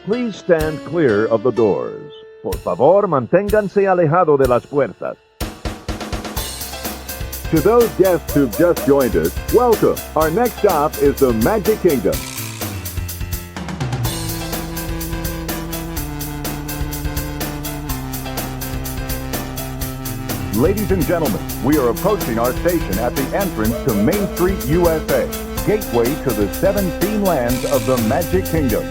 please stand clear of the doors. Por favor, manténganse alejado de las puertas. To those guests who've just joined us, welcome. Our next stop is the Magic Kingdom. Ladies and gentlemen, we are approaching our station at the entrance to Main Street, USA, gateway to the 7 scene lands of the Magic Kingdom.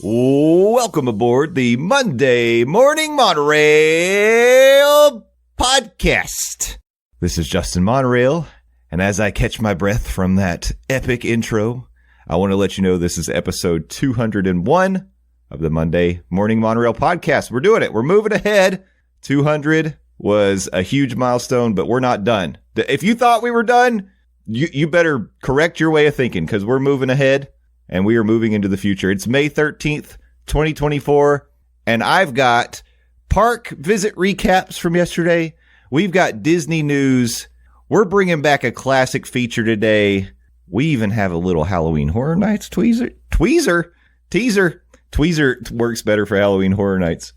Welcome aboard the Monday Morning Monorail podcast. This is Justin Monorail. And as I catch my breath from that epic intro, I want to let you know this is episode 201 of the Monday Morning Monorail podcast. We're doing it. We're moving ahead. 200 was a huge milestone, but we're not done. If you thought we were done, you better correct your way of thinking, because we're moving ahead and we are moving into the future. It's May 13th, 2024, and I've got park visit recaps from yesterday. We've got Disney news. We're bringing back a classic feature today. We even have a little Halloween Horror Nights teaser. Tweezer works better for Halloween Horror Nights.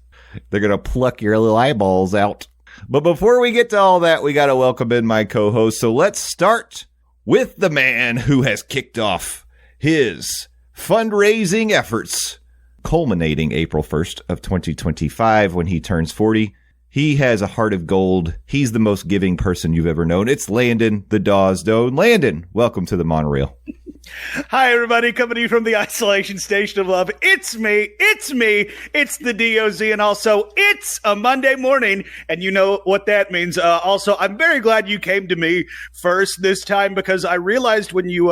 They're going to pluck your little eyeballs out. But before we get to all that, we got to welcome in my co-host. So let's start with the man who has kicked off his fundraising efforts, culminating April 1st of 2025 when he turns 40. He has a heart of gold. He's the most giving person you've ever known. It's Landon, the Dawes Doe. Landon, welcome to the monorail. Hi, everybody, coming to you from the Isolation Station of Love. It's me, it's the DOZ, and also it's a Monday morning, and you know what that means. Also, I'm very glad you came to me first this time, because I realized when you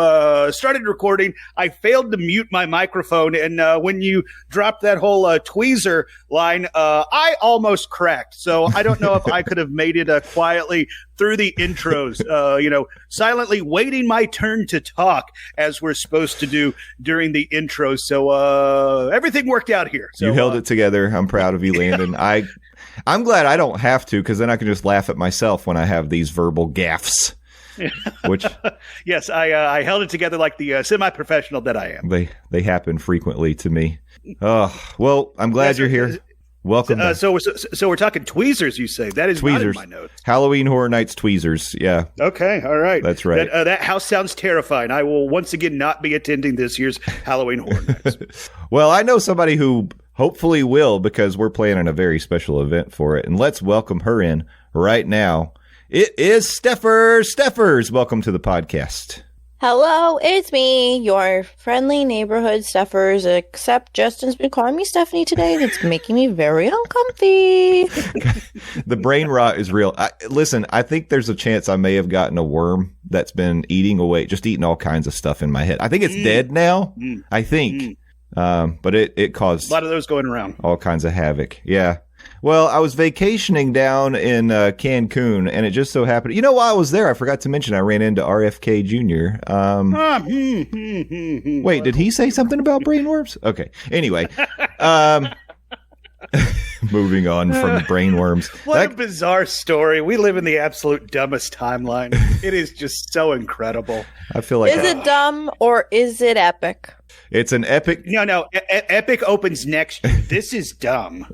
started recording, I failed to mute my microphone, and when you dropped that whole tweezer line, I almost cracked. So I don't know if I could have made it quietly through the intros, silently waiting my turn to talk, as we're supposed to do during the intro. So everything worked out here. So, you held it together. I'm proud of you, Landon. I'm glad I don't have to, because then I can just laugh at myself when I have these verbal gaffes. Which yes, I held it together like the semi-professional that I am. They happen frequently to me. Well, I'm glad you're here. Welcome. So we're talking tweezers, you say? That is tweezers. Not in my notes. Halloween Horror Nights tweezers. Yeah. Okay. All right. That's right. That house sounds terrifying. I will once again not be attending this year's Halloween Horror Nights. Well, I know somebody who hopefully will, because we're planning a very special event for it. And let's welcome her in right now. It is Stephers. Stephers, welcome to the podcast. Hello, it's me, your friendly neighborhood Stephers, except Justin's been calling me Stephanie today, and it's making me very uncomfy. The brain rot is real. Listen, I think there's a chance I may have gotten a worm that's been eating all kinds of stuff in my head. I think it's dead now, I think. But it caused a lot of those going around. All kinds of havoc. Yeah. Well, I was vacationing down in Cancun, and it just so happened. You know, while I was there, I forgot to mention I ran into RFK Jr. Wait, did he say something about brainworms? Okay. Anyway, moving on from brainworms. What a bizarre story. We live in the absolute dumbest timeline. It is just so incredible. I feel like is it dumb or is it epic? It's an epic. No. Epic opens next year. This is dumb.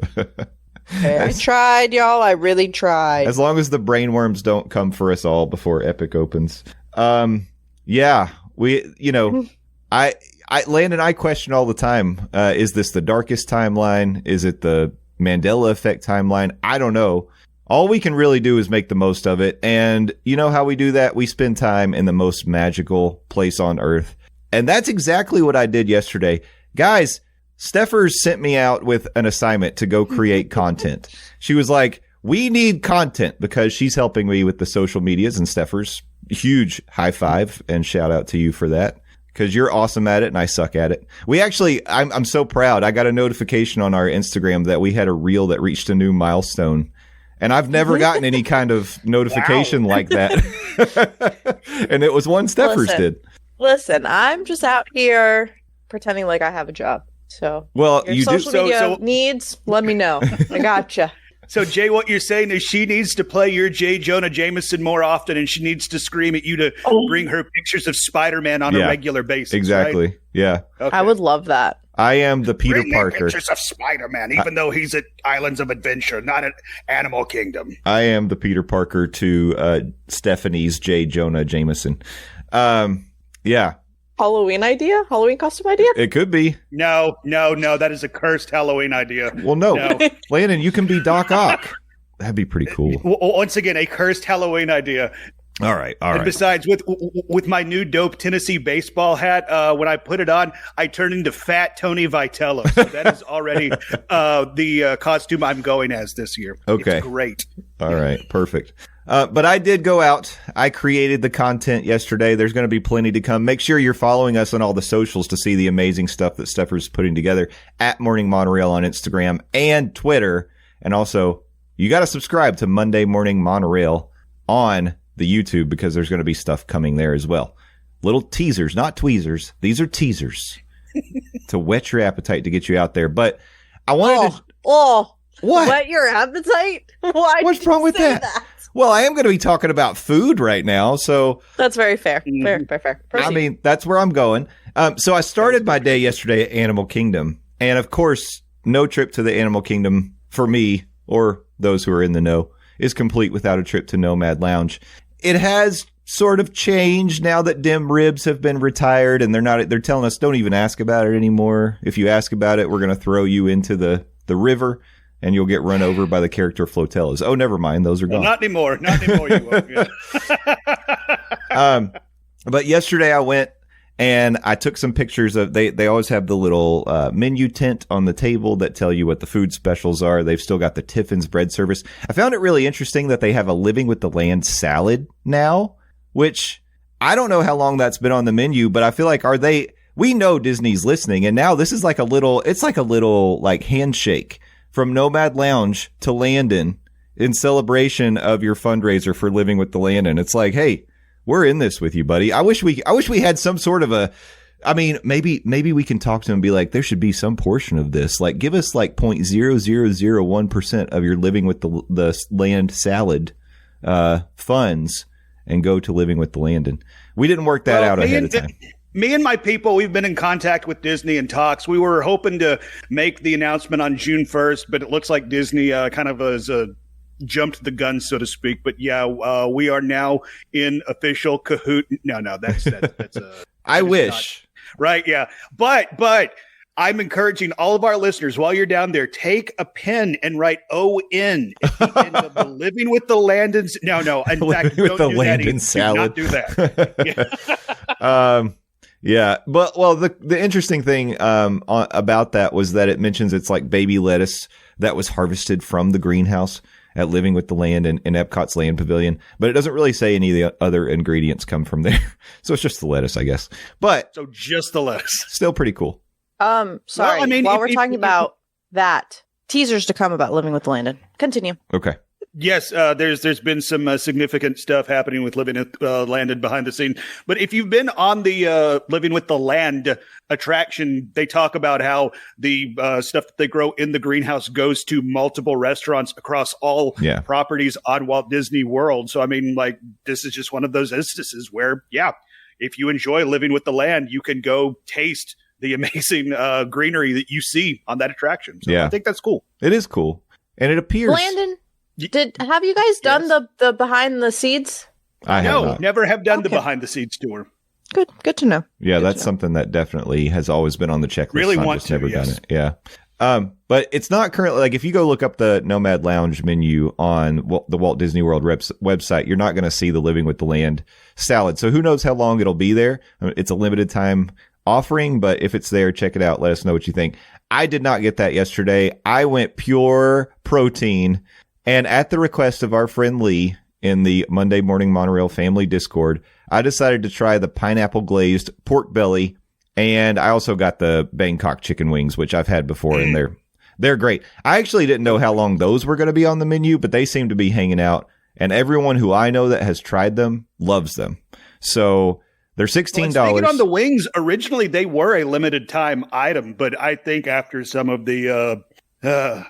I tried, y'all. I really tried. As long as the brainworms don't come for us all before Epic opens. Yeah, Landon, I question all the time. Is this the darkest timeline? Is it the Mandela effect timeline? I don't know. All we can really do is make the most of it. And you know how we do that? We spend time in the most magical place on earth. And that's exactly what I did yesterday. Guys, Stephers sent me out with an assignment to go create content. She was like, we need content, because she's helping me with the social medias. And Stephers, huge high five and shout out to you for that, because you're awesome at it and I suck at it. We actually, I'm so proud. I got a notification on our Instagram that we had a reel that reached a new milestone. And I've never gotten any kind of notification like that. And it was one Stephers did. Listen, I'm just out here pretending like I have a job. So, well, your you social do media needs, let me know. I gotcha. So, Jay, what you're saying is she needs to play your J. Jonah Jameson more often, and she needs to scream at you to bring her pictures of Spider-Man on a regular basis. Exactly. Right? Yeah. I would love that. I am the Peter Bring me Parker. pictures of Spider-Man, even though he's at Islands of Adventure, not at Animal Kingdom. I am the Peter Parker to Stephanie's J. Jonah Jameson. Yeah. Halloween costume idea? It could be. No. That is a cursed Halloween idea. Well, no. Landon, you can be Doc Ock. That'd be pretty cool. Once again, a cursed Halloween idea. All right. And besides, with my new dope Tennessee baseball hat, when I put it on, I turn into Fat Tony Vitello. So that is already the costume I'm going as this year. Okay. It's great. All right. Perfect. But I did go out. I created the content yesterday. There's going to be plenty to come. Make sure you're following us on all the socials to see the amazing stuff that Stephers putting together at Morning Monorail on Instagram and Twitter. And also, you got to subscribe to Monday Morning Monorail on the YouTube because there's going to be stuff coming there as well. Little teasers, not tweezers. These are teasers to whet your appetite to get you out there. But I wanted to... What? Whet your appetite? Why What's wrong with that? Well, I am going to be talking about food right now, so... That's very fair. Fair. Proceed. I mean, that's where I'm going. So I started my day yesterday at Animal Kingdom. And, of course, no trip to the Animal Kingdom for me, or those who are in the know, is complete without a trip to Nomad Lounge. It has sort of changed now that dim ribs have been retired, and they're telling us don't even ask about it anymore. If you ask about it, we're going to throw you into the river. And you'll get run over by the character flotillas. Oh, never mind. Those are gone. Not anymore. You won't. Yeah. But yesterday I went and I took some pictures of, they always have the little menu tent on the table that tell you what the food specials are. They've still got the Tiffin's bread service. I found it really interesting that they have a Living with the Land salad now, which I don't know how long that's been on the menu, but I feel like we know Disney's listening. And now this is like a little handshake from Nomad Lounge to Landon in celebration of your fundraiser for Living with the Landon. It's like, hey, we're in this with you, buddy. I wish we had some sort of maybe we can talk to him and be like, there should be some portion of this. Like, give us like 0.0001% of your Living with the Land salad funds and go to Living with the Landon. We didn't work that out ahead of time. Me and my people, we've been in contact with Disney and talks. We were hoping to make the announcement on June 1st, but it looks like Disney kind of has jumped the gun, so to speak. But yeah, we are now in official cahoot. No, that's I wish. Not, right, yeah. But I'm encouraging all of our listeners, while you're down there, take a pen and write ON at the end of the Living with the Landon's. No. In fact, with the do Landon that salad. Do not do that. Yeah. Yeah, but the interesting thing about that was that it mentions it's like baby lettuce that was harvested from the greenhouse at Living with the Land in Epcot's Land Pavilion, but it doesn't really say any of the other ingredients come from there. So it's just the lettuce, I guess. But so just the lettuce. Still pretty cool. Sorry. Well, I mean, while we're talking about that, teasers to come about Living with the Landon. Continue. Okay. Yes, there's been some significant stuff happening with Living with Landon behind the scene. But if you've been on the Living with the Land attraction, they talk about how the stuff that they grow in the greenhouse goes to multiple restaurants across all properties on Walt Disney World. So, I mean, like, this is just one of those instances where, if you enjoy Living with the Land, you can go taste the amazing greenery that you see on that attraction. So I think that's cool. It is cool. And it appears... Landon, have you guys done the behind the scenes? I have not. Never have done the behind the scenes tour. Good to know. Yeah, that's something that definitely has always been on the checklist. Really I've want just to, never done it. Yeah. But it's not currently, like, if you go look up the Nomad Lounge menu on the Walt Disney World website, you're not going to see the Living with the Land salad. So who knows how long it'll be there. It's a limited time offering, but if it's there, check it out. Let us know what you think. I did not get that yesterday. I went pure protein. And at the request of our friend Lee in the Monday Morning Monorail family Discord, I decided to try the pineapple glazed pork belly. And I also got the Bangkok chicken wings, which I've had before, and they're great. I actually didn't know how long those were going to be on the menu, but they seem to be hanging out. And everyone who I know that has tried them loves them. So they're $16. Speaking on the wings, originally they were a limited time item, but I think after some of the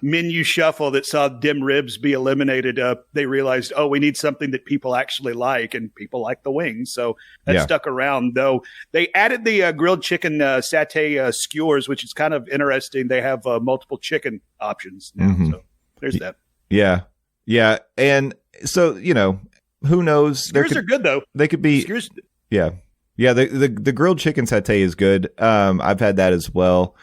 menu shuffle that saw dim ribs be eliminated, they realized, we need something that people actually like, and people like the wings. So that stuck around, though. They added the grilled chicken satay skewers, which is kind of interesting. They have multiple chicken options now. So there's that. Yeah. Yeah. And so, who knows? Skewers are good, though. They could be. Skewers. Yeah. Yeah. The grilled chicken satay is good. I've had that as well.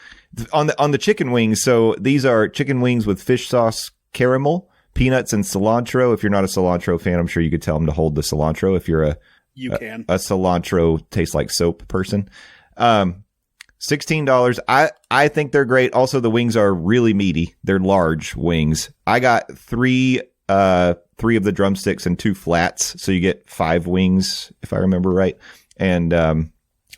On the chicken wings, so these are chicken wings with fish sauce, caramel, peanuts, and cilantro. If you're not a cilantro fan, I'm sure you could tell them to hold the cilantro. If you're a cilantro tastes like soap person, $16. I think they're great. Also, the wings are really meaty. They're large wings. I got three of the drumsticks and 2 flats, so you get 5 wings if I remember right. And I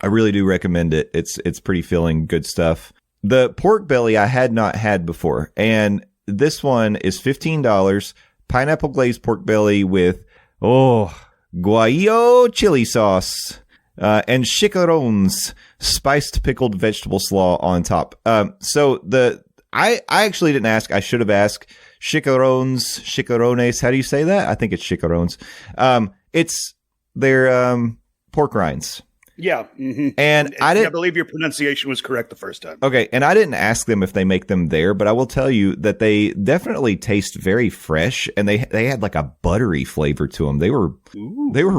really do recommend it. It's pretty filling, good stuff. The pork belly I had not had before, and this one is $15. Pineapple glazed pork belly with guajillo chili sauce and chicharrones, spiced pickled vegetable slaw on top. So I actually didn't ask. I should have asked. Chicharrones. How do you say that? I think it's chicharrones. It's their pork rinds. Yeah. Mm-hmm. And I believe your pronunciation was correct the first time. Okay. And I didn't ask them if they make them there, but I will tell you that they definitely taste very fresh, and they had like a buttery flavor to them. They were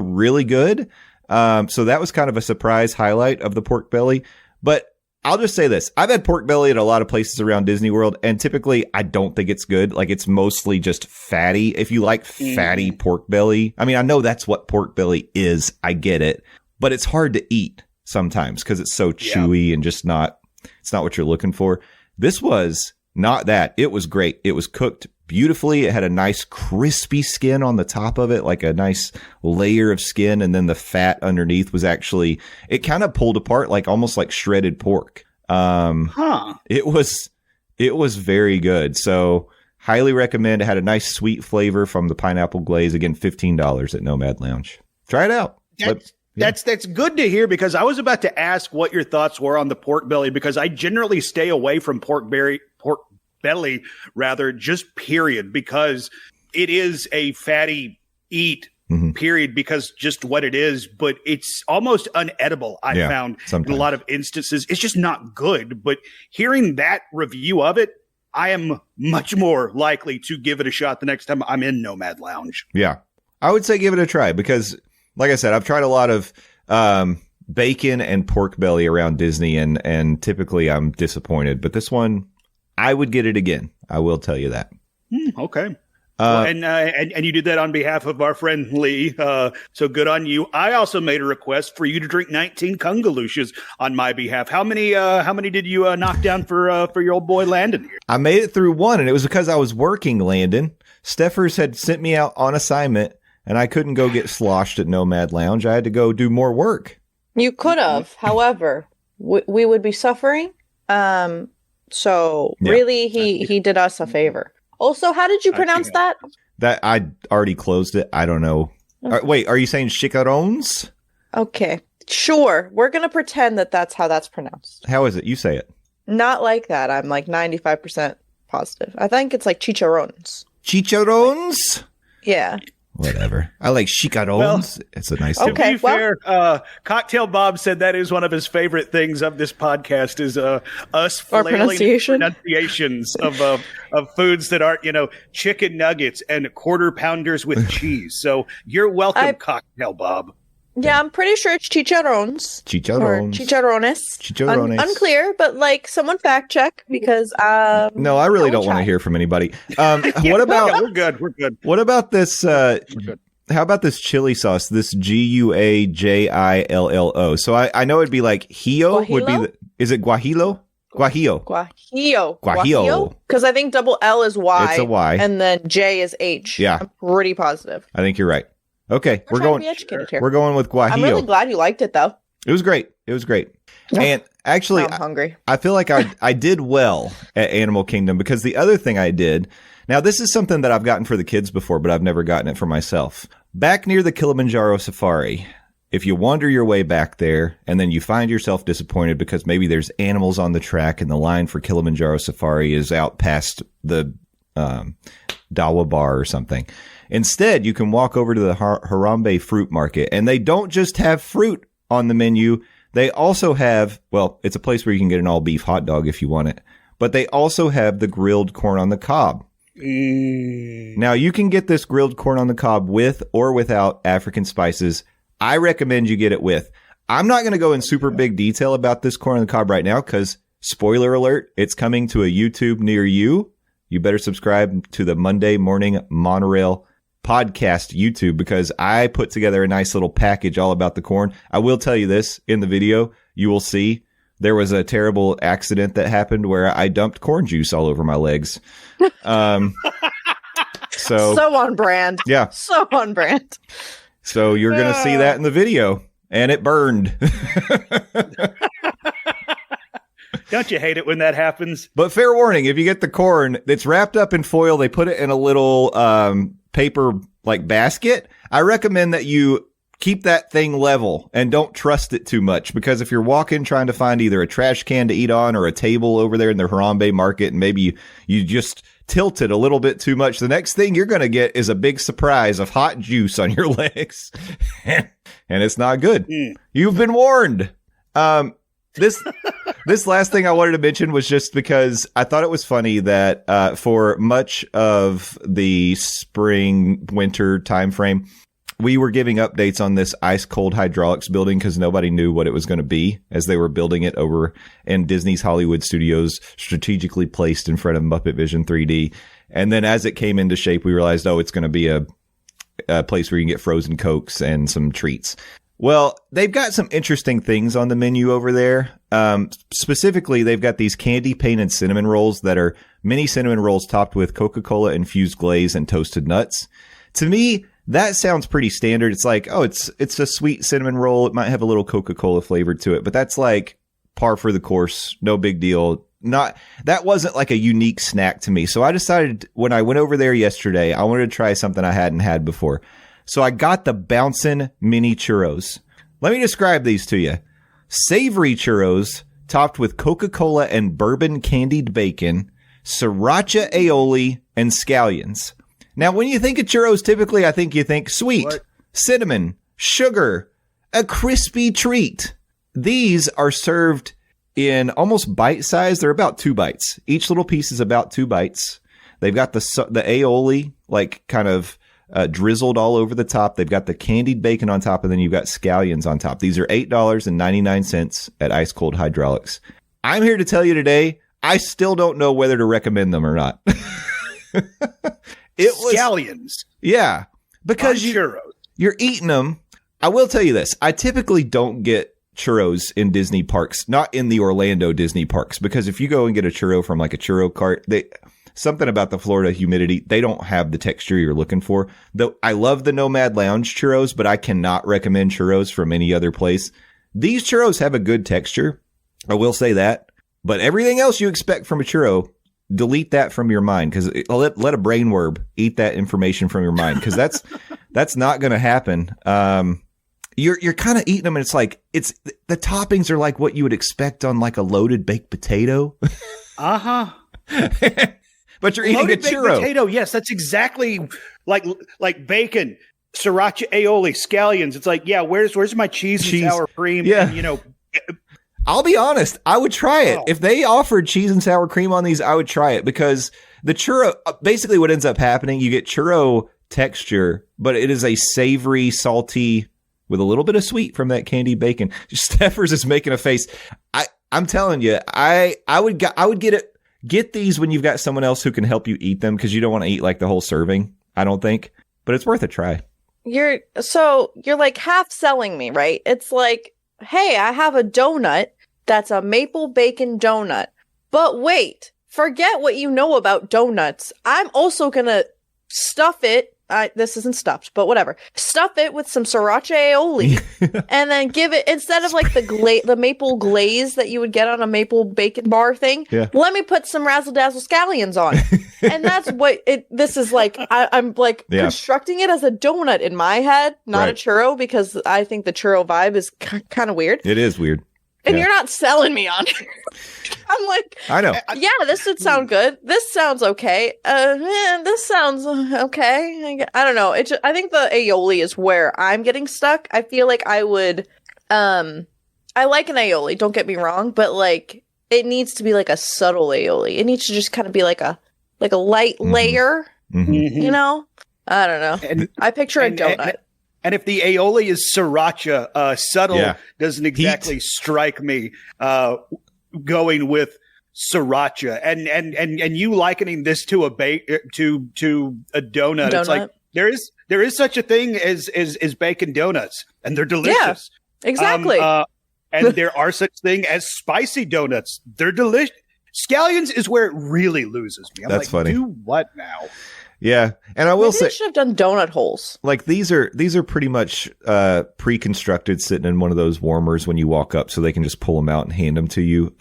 really good. So that was kind of a surprise highlight of the pork belly. But I'll just say this. I've had pork belly at a lot of places around Disney World, and typically I don't think it's good. Like, it's mostly just fatty. If you like fatty pork belly, I mean, I know that's what pork belly is. I get it. But it's hard to eat sometimes because it's so chewy and just it's not what you're looking for. This was not that. It was great. It was cooked beautifully. It had a nice crispy skin on the top of it, like a nice layer of skin. And then the fat underneath was actually, it kind of pulled apart, like almost like shredded pork. It was very good. So highly recommend. It had a nice sweet flavor from the pineapple glaze. Again, $15 at Nomad Lounge. Try it out. That's good to hear, because I was about to ask what your thoughts were on the pork belly, because I generally stay away from pork belly, just period, because it is a fatty eat, period, because just what it is, but it's almost unedible. I found sometimes. In a lot of instances, it's just not good. But hearing that review of it, I am much more likely to give it a shot the next time I'm in Nomad Lounge. Yeah, I would say give it a try, because like I said, I've tried a lot of bacon and pork belly around Disney, and typically I'm disappointed. But this one, I would get it again. I will tell you that. Okay. And you did that on behalf of our friend Lee. So good on you. I also made a request for you to drink 19 Kungalushes on my behalf. How many did you knock down for your old boy Landon here? I made it through one, and it was because I was working, Landon. Stephers had sent me out on assignment, and I couldn't go get sloshed at Nomad Lounge. I had to go do more work. You could have. However, we would be suffering. So really, he did us a favor. Also, how did you pronounce that? That I already closed it. I don't know. Okay. Wait, are you saying chicharrones? Okay. Sure. We're going to pretend that that's how that's pronounced. How is it? You say it. Not like that. I'm like 95% positive. I think it's like chicharrones. Chicharrones? Yeah. Whatever. I like chicharrones. Well, it's a nice. To be fair, Cocktail Bob said that is one of his favorite things of this podcast is us flailing pronunciations of foods that aren't, chicken nuggets and quarter pounders with cheese. So you're welcome, Cocktail Bob. Yeah, I'm pretty sure it's chicharrones. Chicharrones. Or chicharrones. Unclear, but someone fact check, because no, I really don't want to hear from anybody. What about we're good. What about this how about this chili sauce, this Guajillo? So I know it'd be like Hio would be is it Guajillo? Guajillo. Because I think double L is Y. It's a Y. And then J is H. Yeah. I'm pretty positive. I think you're right. Okay, we're going with Guajillo. I'm really glad you liked it, though. It was great. And actually, I'm hungry. I feel like I did well at Animal Kingdom, because the other thing I did, now this is something that I've gotten for the kids before, but I've never gotten it for myself. Back near the Kilimanjaro Safari, if you wander your way back there and then you find yourself disappointed because maybe there's animals on the track and the line for Kilimanjaro Safari is out past the Dawa Bar or something. Instead, you can walk over to the Harambe Fruit Market, and they don't just have fruit on the menu. They also have, well, it's a place where you can get an all-beef hot dog if you want it, but they also have the grilled corn on the cob. Now, you can get this grilled corn on the cob with or without African spices. I recommend you get it with. I'm not going to go in super big detail about this corn on the cob right now because, spoiler alert, it's coming to a YouTube near you. You better subscribe to the Monday Morning Monorail podcast YouTube because I put together a nice little package all about the corn. I will tell you this in the video. You will see there was a terrible accident that happened where I dumped corn juice all over my legs. So on brand. Yeah. So on brand. So you're going to see that in the video, and it burned. Don't you hate it when that happens? But fair warning, if you get the corn, it's wrapped up in foil. They put it in a little paper like basket. I recommend that you keep that thing level and don't trust it too much, because if you're walking trying to find either a trash can to eat on or a table over there in the Harambe market and maybe you just tilt it a little bit too much, the next thing you're going to get is a big surprise of hot juice on your legs. And it's not good. You've been warned. This last thing I wanted to mention was just because I thought it was funny that for much of the spring, winter timeframe, we were giving updates on this ice cold hydraulics building because nobody knew what it was going to be as they were building it over in Disney's Hollywood Studios, strategically placed in front of Muppet Vision 3D. And then as it came into shape, we realized, oh, it's going to be a place where you can get frozen Cokes and some treats. Well, they've got some interesting things on the menu over there. Specifically, they've got these candy painted cinnamon rolls that are mini cinnamon rolls topped with Coca-Cola infused glaze and toasted nuts. To me, that sounds pretty standard. It's like, oh, it's a sweet cinnamon roll. It might have a little Coca-Cola flavor to it, but that's like par for the course. No big deal. That wasn't like a unique snack to me. So I decided when I went over there yesterday, I wanted to try something I hadn't had before. So I got the Bouncin' Mini Churros. Let me describe these to you. Savory churros topped with Coca-Cola and bourbon candied bacon, sriracha aioli, and scallions. Now, when you think of churros, typically I think you think sweet, cinnamon, sugar, a crispy treat. These are served in almost bite size. They're about 2 bites. Each little piece is about 2 bites. They've got the aioli, like kind of drizzled all over the top. They've got the candied bacon on top, and then you've got scallions on top. These are $8.99 at Ice Cold Hydraulics. I'm here to tell you today, I still don't know whether to recommend them or not. Scallions. Yeah, because you're eating them. I will tell you this. I typically don't get churros in Disney parks, not in the Orlando Disney parks, because if you go and get a churro from like a churro cart, something about the Florida humidity, they don't have the texture you're looking for. Though I love the Nomad Lounge churros, but I cannot recommend churros from any other place. These churros have a good texture. I will say that. But everything else you expect from a churro, delete that from your mind, because let a brain worm eat that information from your mind, because that's not going to happen. You're kind of eating them, and it's like the toppings are like what you would expect on like a loaded baked potato. Uh-huh. But you're eating a churro. Potato, yes, that's exactly like bacon, sriracha aioli, scallions. It's like, yeah, where's my cheese and sour cream? Yeah. And, I'll be honest, I would try it. If they offered cheese and sour cream on these, I would try it, because the churro, basically what ends up happening, you get churro texture, but it is a savory, salty, with a little bit of sweet from that candy bacon. Stephers is making a face. I'm telling you, I would get these when you've got someone else who can help you eat them, because you don't want to eat like the whole serving, I don't think, but it's worth a try. You're like half selling me, right? It's like, hey, I have a donut that's a maple bacon donut. But wait, forget what you know about donuts. I'm also going to stuff it this isn't stuffed, but whatever. Stuff it with some sriracha aioli, and then give it, instead of like the maple glaze that you would get on a maple bacon bar thing. Yeah. Let me put some razzle dazzle scallions on it, and that's what this is like. I'm like constructing it as a donut in my head, not a churro, because I think the churro vibe is kind of weird. It is weird. And you're not selling me on it. I'm like, I know. Yeah, this would sound good. This sounds okay. This sounds okay. I don't know. I think the aioli is where I'm getting stuck. I feel like I would. I like an aioli. Don't get me wrong, but like it needs to be like a subtle aioli. It needs to just kind of be like a light layer. Mm-hmm. You know. I don't know. And, I picture a donut. And if the aioli is sriracha, subtle doesn't exactly strike me. Going with sriracha and you likening this to a donut. It's like there is such a thing as bacon donuts, and they're delicious. Yeah, exactly. And there are such thing as spicy donuts. They're delicious. Scallions is where it really loses me. That's funny. Do what now? Yeah, and I will say, they should have done donut holes. Like these are pretty much pre-constructed, sitting in one of those warmers when you walk up, so they can just pull them out and hand them to you.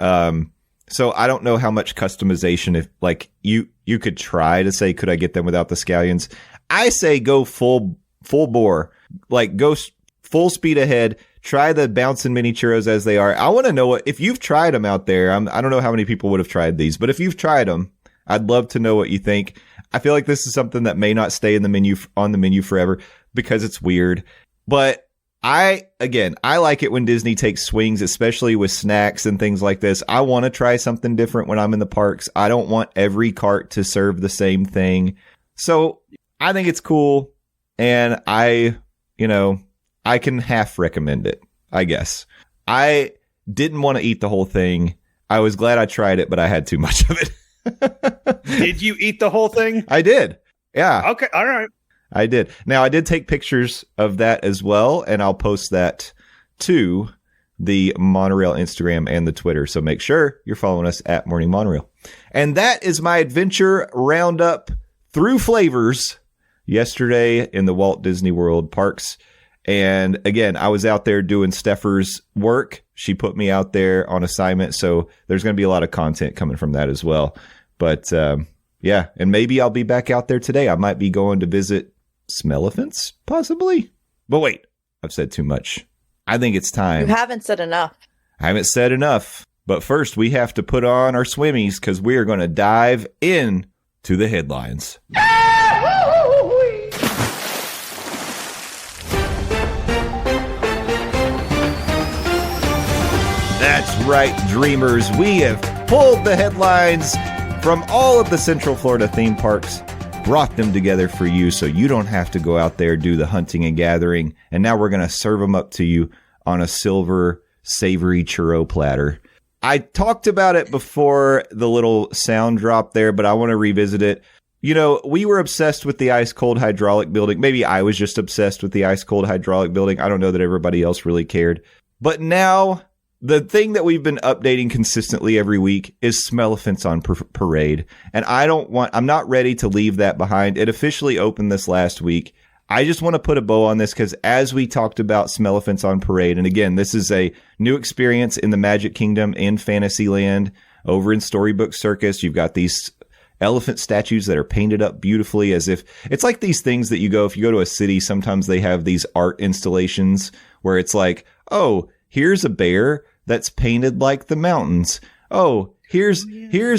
So I don't know how much customization, if like you could try to say, could I get them without the scallions? I say go full bore, like go full speed ahead. Try the bouncing mini churros as they are. I want to know if you've tried them out there. I don't know how many people would have tried these, but if you've tried them, I'd love to know what you think. I feel like this is something that may not stay in the menu on the menu forever because it's weird. But I like it when Disney takes swings, especially with snacks and things like this. I want to try something different when I'm in the parks. I don't want every cart to serve the same thing. So I think it's cool. And I can half recommend it, I guess. I didn't want to eat the whole thing. I was glad I tried it, but I had too much of it. Did you eat the whole thing? I did. Yeah. Okay. All right. I did. Now, I did take pictures of that as well, and I'll post that to the Monorail Instagram and the Twitter. So make sure you're following us at Morning Monorail. And that is my adventure roundup through flavors yesterday in the Walt Disney World parks. And again, I was out there doing Stephers' work. She put me out there on assignment. So there's going to be a lot of content coming from that as well. But yeah, and maybe I'll be back out there today. I might be going to visit Smellephants, possibly. But wait, I've said too much. I think it's time. You haven't said enough. I haven't said enough. But first, we have to put on our swimmies because we are going to dive in to the headlines. That's right, dreamers. We have pulled the headlines from all of the Central Florida theme parks, brought them together for you so you don't have to go out there, do the hunting and gathering. And now we're going to serve them up to you on a silver, savory churro platter. I talked about it before the little sound drop there, but I want to revisit it. You know, we were obsessed with the ice-cold hydraulic building. Maybe I was just obsessed with the ice-cold hydraulic building. I don't know that everybody else really cared. But now, the thing that we've been updating consistently every week is Smellephants on Parade. And I'm not ready to leave that behind. It officially opened this last week. I just want to put a bow on this because as we talked about Smellephants on Parade, and again, this is a new experience in the Magic Kingdom in Fantasyland over in Storybook Circus. You've got these elephant statues that are painted up beautifully as if it's like these things that if you go to a city, sometimes they have these art installations where it's like, oh, here's a bear that's painted like the mountains. Oh, here's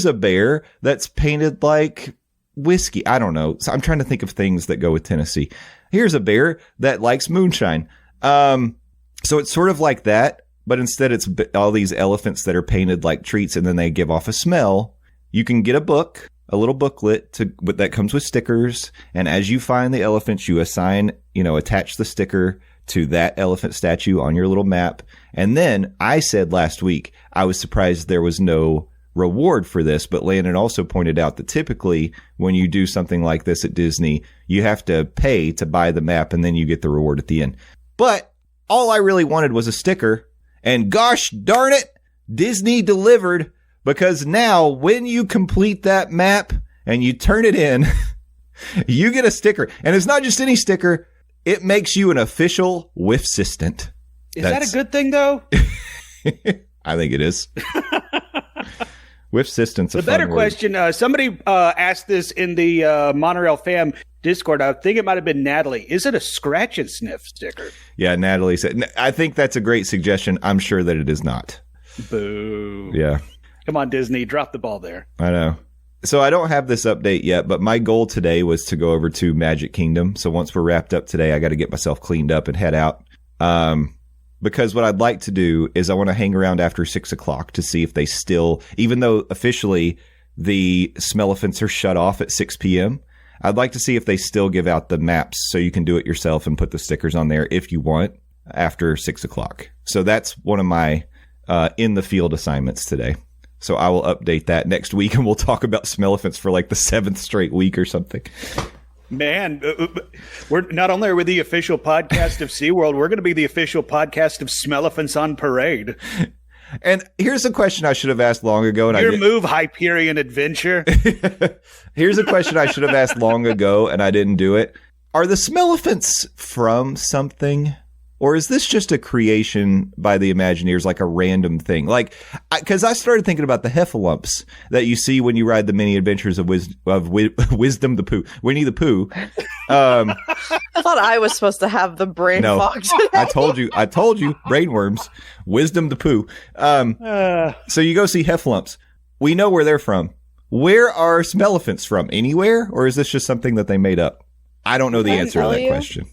a bear that's painted like whiskey. I don't know. So I'm trying to think of things that go with Tennessee. Here's a bear that likes moonshine. So it's sort of like that, but instead it's all these elephants that are painted like treats and then they give off a smell. You can get a little booklet that comes with stickers. And as you find the elephants, you attach the sticker to that elephant statue on your little map. And then I said last week, I was surprised there was no reward for this, but Landon also pointed out that typically when you do something like this at Disney, you have to pay to buy the map and then you get the reward at the end. But all I really wanted was a sticker, and gosh darn it, Disney delivered, because now when you complete that map and you turn it in, You get a sticker, and it's not just any sticker. It makes you an official Whiffsistant. Is that a good thing, though? I think it is. Whiffsistant's a The better question, somebody asked this in the Monorail Fam Discord. I think it might have been Natalie. Is it a scratch and sniff sticker? Yeah, Natalie said, I think that's a great suggestion. I'm sure that it is not. Boo. Yeah. Come on, Disney. Drop the ball there. I know. So I don't have this update yet, but my goal today was to go over to Magic Kingdom. So once we're wrapped up today, I got to get myself cleaned up and head out. Because what I'd like to do is I want to hang around after 6 o'clock to see if they still, even though officially the Smellephants are shut off at 6 p.m., I'd like to see if they still give out the maps so you can do it yourself and put the stickers on there if you want after 6 o'clock. So that's one of my in the field assignments today. So I will update that next week, and we'll talk about Smellephants for like the 7th straight week or something. Man, we're not only are we the official podcast of SeaWorld, we're going to be the official podcast of Smellephants on Parade. And here's a question I should have asked long ago. And Your move, Hyperion Adventure. Here's a question I should have asked long ago, and I didn't do it. Are the Smellephants from something? Or is this just a creation by the Imagineers, like a random thing? Like, because I started thinking about the heffalumps that you see when you ride the mini adventures of Wisdom the Pooh, Winnie the Pooh. I thought I was supposed to have the brain fog today. I told you, brainworms, Wisdom the Pooh. So you go see heffalumps. We know where they're from. Where are Smellephants from? Anywhere? Or is this just something that they made up? I don't know the answer to that question.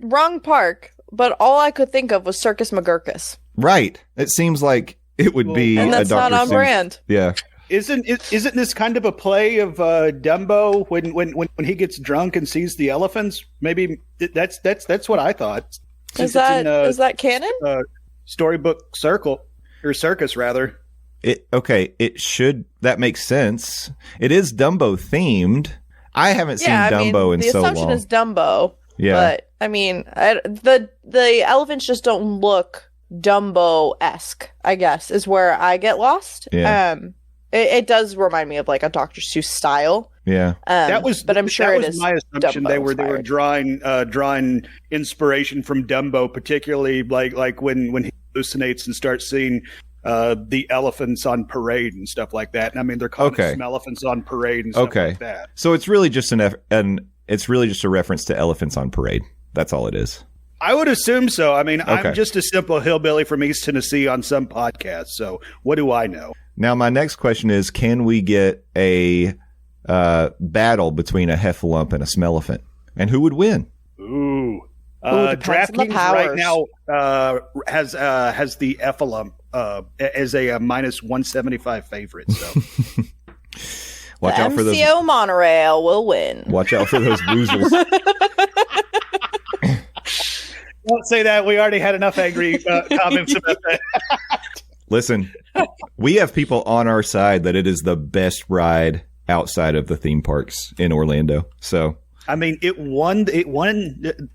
Wrong park, but all I could think of was Circus McGurkus. Right. It seems like it would be and that's a Dr. not on Seuss. brand. Yeah. Isn't this kind of a play of Dumbo when he gets drunk and sees the elephants? Maybe that's what I thought. Is that canon? Storybook circus rather. It should. That makes sense. It is Dumbo themed. I haven't seen Dumbo in so long. The assumption is Dumbo. Yeah. But I mean, the elephants just don't look Dumbo-esque, I guess, is where I get lost. Yeah. It does remind me of like a Dr. Seuss style. Yeah. But I'm sure it is my assumption. Dumbo They were drawing inspiration from Dumbo, particularly like when he hallucinates and starts seeing the elephants on parade and stuff like that. And I mean, they're called Smellephants on parade and stuff like that. So it's really just it's really just a reference to elephants on parade. That's all it is. I would assume so. I mean, I'm just a simple hillbilly from East Tennessee on some podcast. So what do I know? Now, my next question is, can we get a battle between a heffalump and a Smellephant? And who would win? Ooh. DraftKings right now has the Effalump as a minus 175 favorite. So. Watch out for those. MCO Monorail will win. Watch out for those woozles. Don't say that. We already had enough angry comments about that. Listen, we have people on our side that it is the best ride outside of the theme parks in Orlando. So, I mean, it won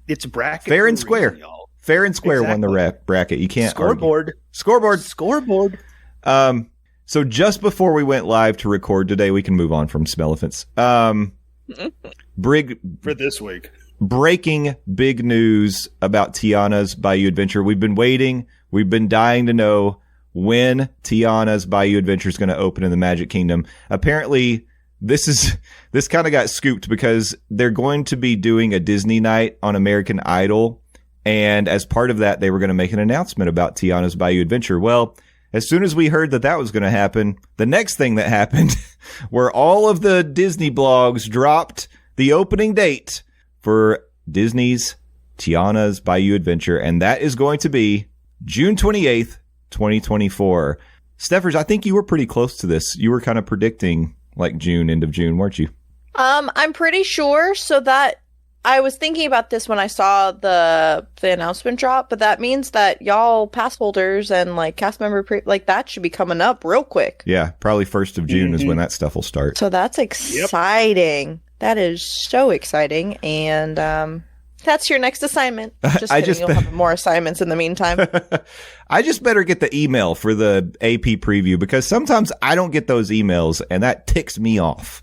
its bracket. Fair and square. Fair and square won the bracket. You can't Scoreboard. So just before we went live to record today, we can move on from Smellephants. For this week. Breaking big news about Tiana's Bayou Adventure. We've been waiting. We've been dying to know when Tiana's Bayou Adventure is going to open in the Magic Kingdom. Apparently, this kind of got scooped because they're going to be doing a Disney night on American Idol. And as part of that, they were going to make an announcement about Tiana's Bayou Adventure. Well, as soon as we heard that was going to happen, the next thing that happened were all of the Disney blogs dropped the opening date for Disney's Tiana's Bayou Adventure, and that is going to be June 28th, 2024. Stephers, I think you were pretty close to this. You were kind of predicting like end of June, weren't you? I'm pretty sure. So that I was thinking about this when I saw the announcement drop, but that means that y'all pass holders and like cast member that should be coming up real quick. Yeah, probably 1st of June is when that stuff will start. So that's exciting. Yep. That is so exciting, and that's your next assignment. Just kidding. You'll have more assignments in the meantime. I just better get the email for the AP preview because sometimes I don't get those emails, and that ticks me off.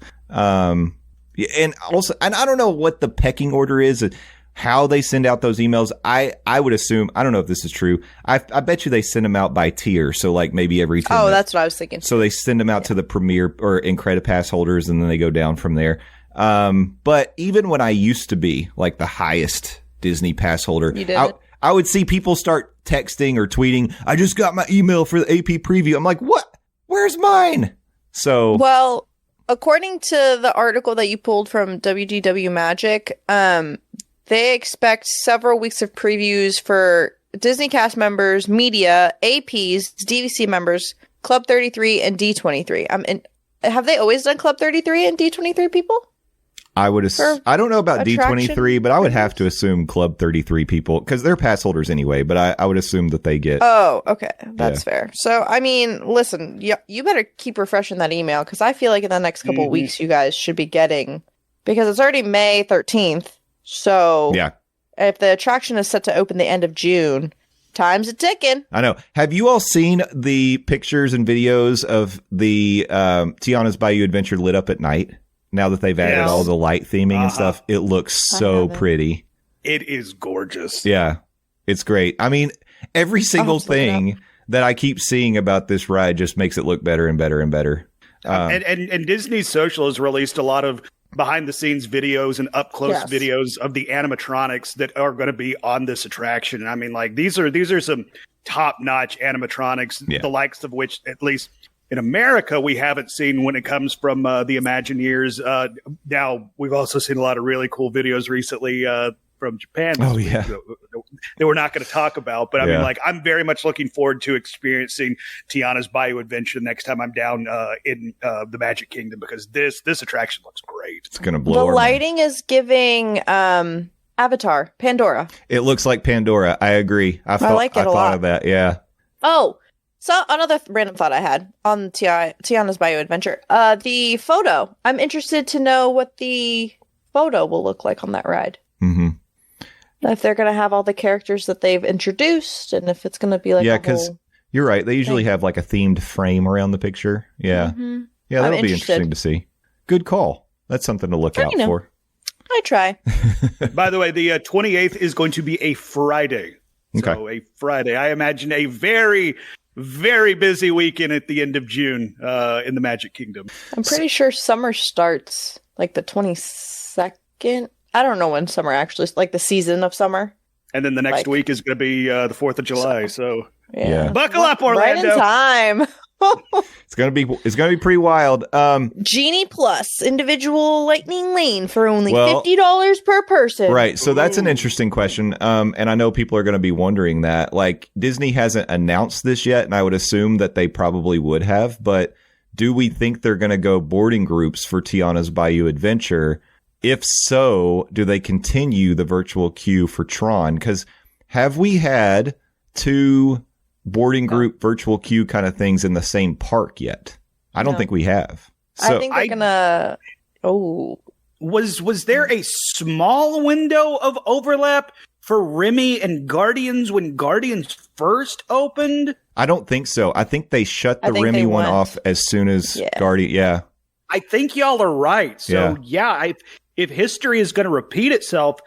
And also, and I don't know what the pecking order is, how they send out those emails. I would assume, I don't know if this is true. I bet you they send them out by tier. So like maybe every 10 minutes. That's what I was thinking. So they send them out to the Premier or in credit pass holders, and then they go down from there. But even when I used to be like the highest Disney pass holder, I would see people start texting or tweeting, I just got my email for the AP preview. I'm like, what? Where's mine? So, well, according to the article that you pulled from WGW Magic, they expect several weeks of previews for Disney cast members, media, APs, DVC members, Club 33, and D23. Have they always done Club 33 and D23 people? I would assume, I don't know about D23, but I would have to assume Club 33 people, because they're pass holders anyway, but I would assume that they get. Oh, okay. That's fair. So, I mean, listen, you better keep refreshing that email, because I feel like in the next couple of weeks, you guys should be getting, because it's already May 13th. So, if the attraction is set to open the end of June, time's a ticking. I know. Have you all seen the pictures and videos of the Tiana's Bayou Adventure lit up at night? Now that they've added all the light theming and stuff, it looks so pretty. It is gorgeous. Yeah, it's great. I mean, every single thing that I keep seeing about this ride just makes it look better and better and better. And Disney's social has released a lot of behind the scenes videos and up close videos of the animatronics that are going to be on this attraction. And I mean, like these are some top notch animatronics, the likes of which, at least in America, we haven't seen when it comes from the Imagineers. Now, we've also seen a lot of really cool videos recently from Japan. That we're not going to talk about. But I mean, like, I'm very much looking forward to experiencing Tiana's Bayou Adventure next time I'm down in the Magic Kingdom, because this attraction looks great. It's going to blow. The lighting is giving Avatar, Pandora. It looks like Pandora. I agree. I like it a lot. Thought of that. Yeah. Oh, so another random thought I had on Tiana's Bayou Adventure. The photo. I'm interested to know what the photo will look like on that ride. Mm-hmm. If they're going to have all the characters that they've introduced, and if it's going to be like because you're right. They usually have like a themed frame around the picture. Yeah. Mm-hmm. Yeah, that'll be interesting to see. Good call. That's something to look out for. I try. By the way, the 28th is going to be a Friday. So a Friday. I imagine a very, very busy weekend at the end of June in the Magic Kingdom. I'm pretty sure summer starts like the 22nd. I don't know when summer actually, like the season of summer. And then the next week is going to be the 4th of July. So buckle up, Orlando. Right in time. It's gonna be pretty wild. Genie Plus individual lightning lane for only $50 per person. Right. So that's an interesting question. And I know people are going to be wondering that. Like, Disney hasn't announced this yet, and I would assume that they probably would have. But do we think they're going to go boarding groups for Tiana's Bayou Adventure? If so, do they continue the virtual queue for Tron? Because have we had two boarding group virtual queue kind of things in the same park yet? I don't think we have. So I think they're gonna. Was there a small window of overlap for Remy and Guardians when Guardians first opened? I don't think so. I think they shut the Remy one off as soon as Guardian. Yeah. I think y'all are right. So if history is going to repeat itself,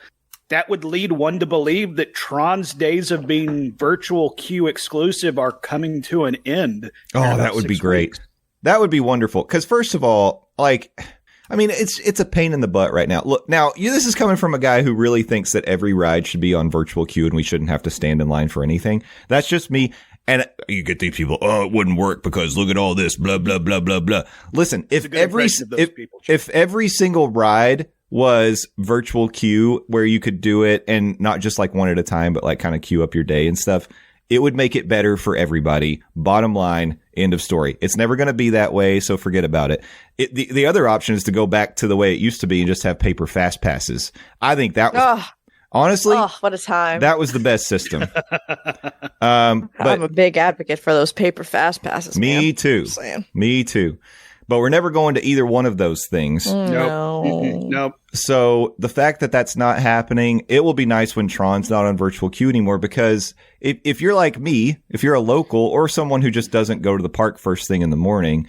that would lead one to believe that Tron's days of being virtual queue exclusive are coming to an end. Oh, that would be great. Weeks. That would be wonderful. Because first of all, like, I mean, it's a pain in the butt right now. Look, now this is coming from a guy who really thinks that every ride should be on virtual queue and we shouldn't have to stand in line for anything. That's just me. And you get these people, it wouldn't work because look at all this, blah, blah, blah, blah, blah. Listen, if every single ride was virtual queue where you could do it and not just like one at a time, but like kind of queue up your day and stuff, it would make it better for everybody. Bottom line, end of story. It's never going to be that way, so forget about it. The other option is to go back to the way it used to be and just have paper fast passes. I think that was... Honestly, what a time. That was the best system. But I'm a big advocate for those paper fast passes. Me too. Me too. But we're never going to either one of those things. Nope. So the fact that that's not happening, it will be nice when Tron's not on virtual queue anymore, because if you're like me, if you're a local or someone who just doesn't go to the park first thing in the morning,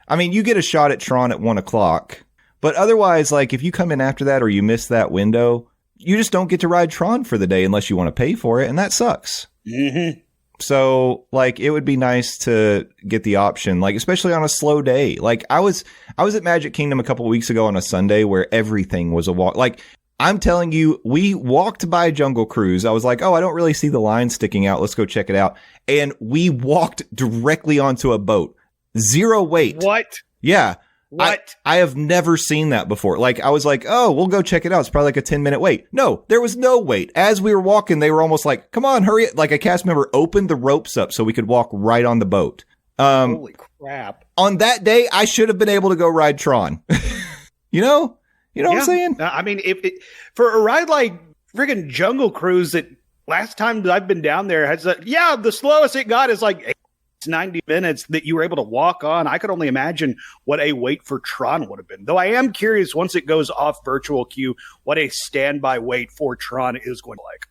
I mean, you get a shot at Tron at 1:00. But otherwise, like if you come in after that or you miss that window, you just don't get to ride Tron for the day unless you want to pay for it. And that sucks. Mm-hmm. So like it would be nice to get the option, like especially on a slow day. Like I was at Magic Kingdom a couple of weeks ago on a Sunday where everything was a walk. Like I'm telling you, we walked by Jungle Cruise. I was like, oh, I don't really see the line sticking out. Let's go check it out. And we walked directly onto a boat. 0 wait. What? Yeah. What? I have never seen that before. Like, I was like, oh, we'll go check it out. It's probably like a 10-minute wait. No, there was no wait. As we were walking, they were almost like, come on, hurry. Like a cast member opened the ropes up so we could walk right on the boat. Holy crap. On that day, I should have been able to go ride Tron. You know what I'm saying? I mean, for a ride like friggin' Jungle Cruise that last time that I've been down there has, the slowest it got is like 90 minutes that you were able to walk on. I could only imagine what a wait for Tron would have been. Though I am curious, once it goes off virtual queue, what a standby wait for Tron is going to like.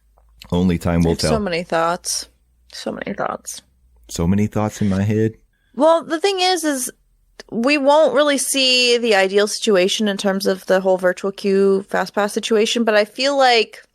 Only time will tell. So many thoughts. So many thoughts. So many thoughts in my head. Well, the thing is we won't really see the ideal situation in terms of the whole virtual queue FastPass situation, but I feel like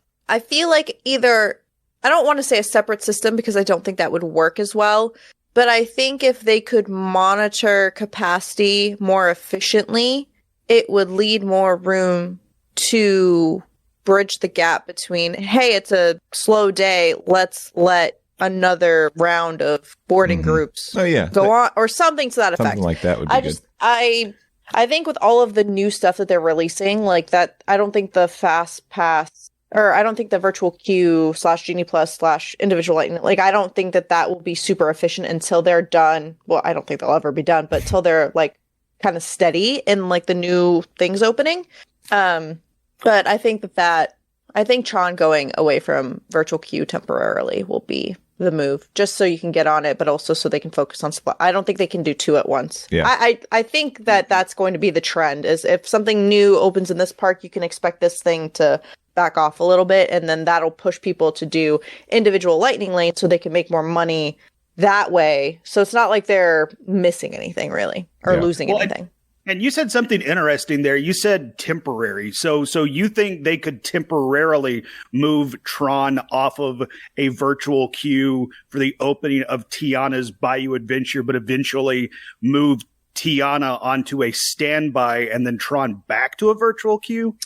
either, I don't want to say a separate system because I don't think that would work as well. But I think if they could monitor capacity more efficiently, it would lead more room to bridge the gap between, hey, it's a slow day, let's let another round of boarding groups go on, or something to that effect. Something like that would be good. I think with all of the new stuff that they're releasing, like that, I don't think the FastPass, or I don't think the virtual queue /Genie Plus / individual lightning, like I don't think that will be super efficient until they're done. Well, I don't think they'll ever be done, but till they're like kind of steady in like the new things opening. But I think I think Tron going away from virtual queue temporarily will be the move, just so you can get on it, but also so they can focus on supply. I don't think they can do two at once. Yeah. I think that's going to be the trend, is if something new opens in this park, you can expect this thing to back off a little bit, and then that'll push people to do individual lightning lanes so they can make more money that way. So it's not like they're missing anything really, or losing anything. And you said something interesting there. You said temporary. So you think they could temporarily move Tron off of a virtual queue for the opening of Tiana's Bayou Adventure, but eventually move Tiana onto a standby and then Tron back to a virtual queue?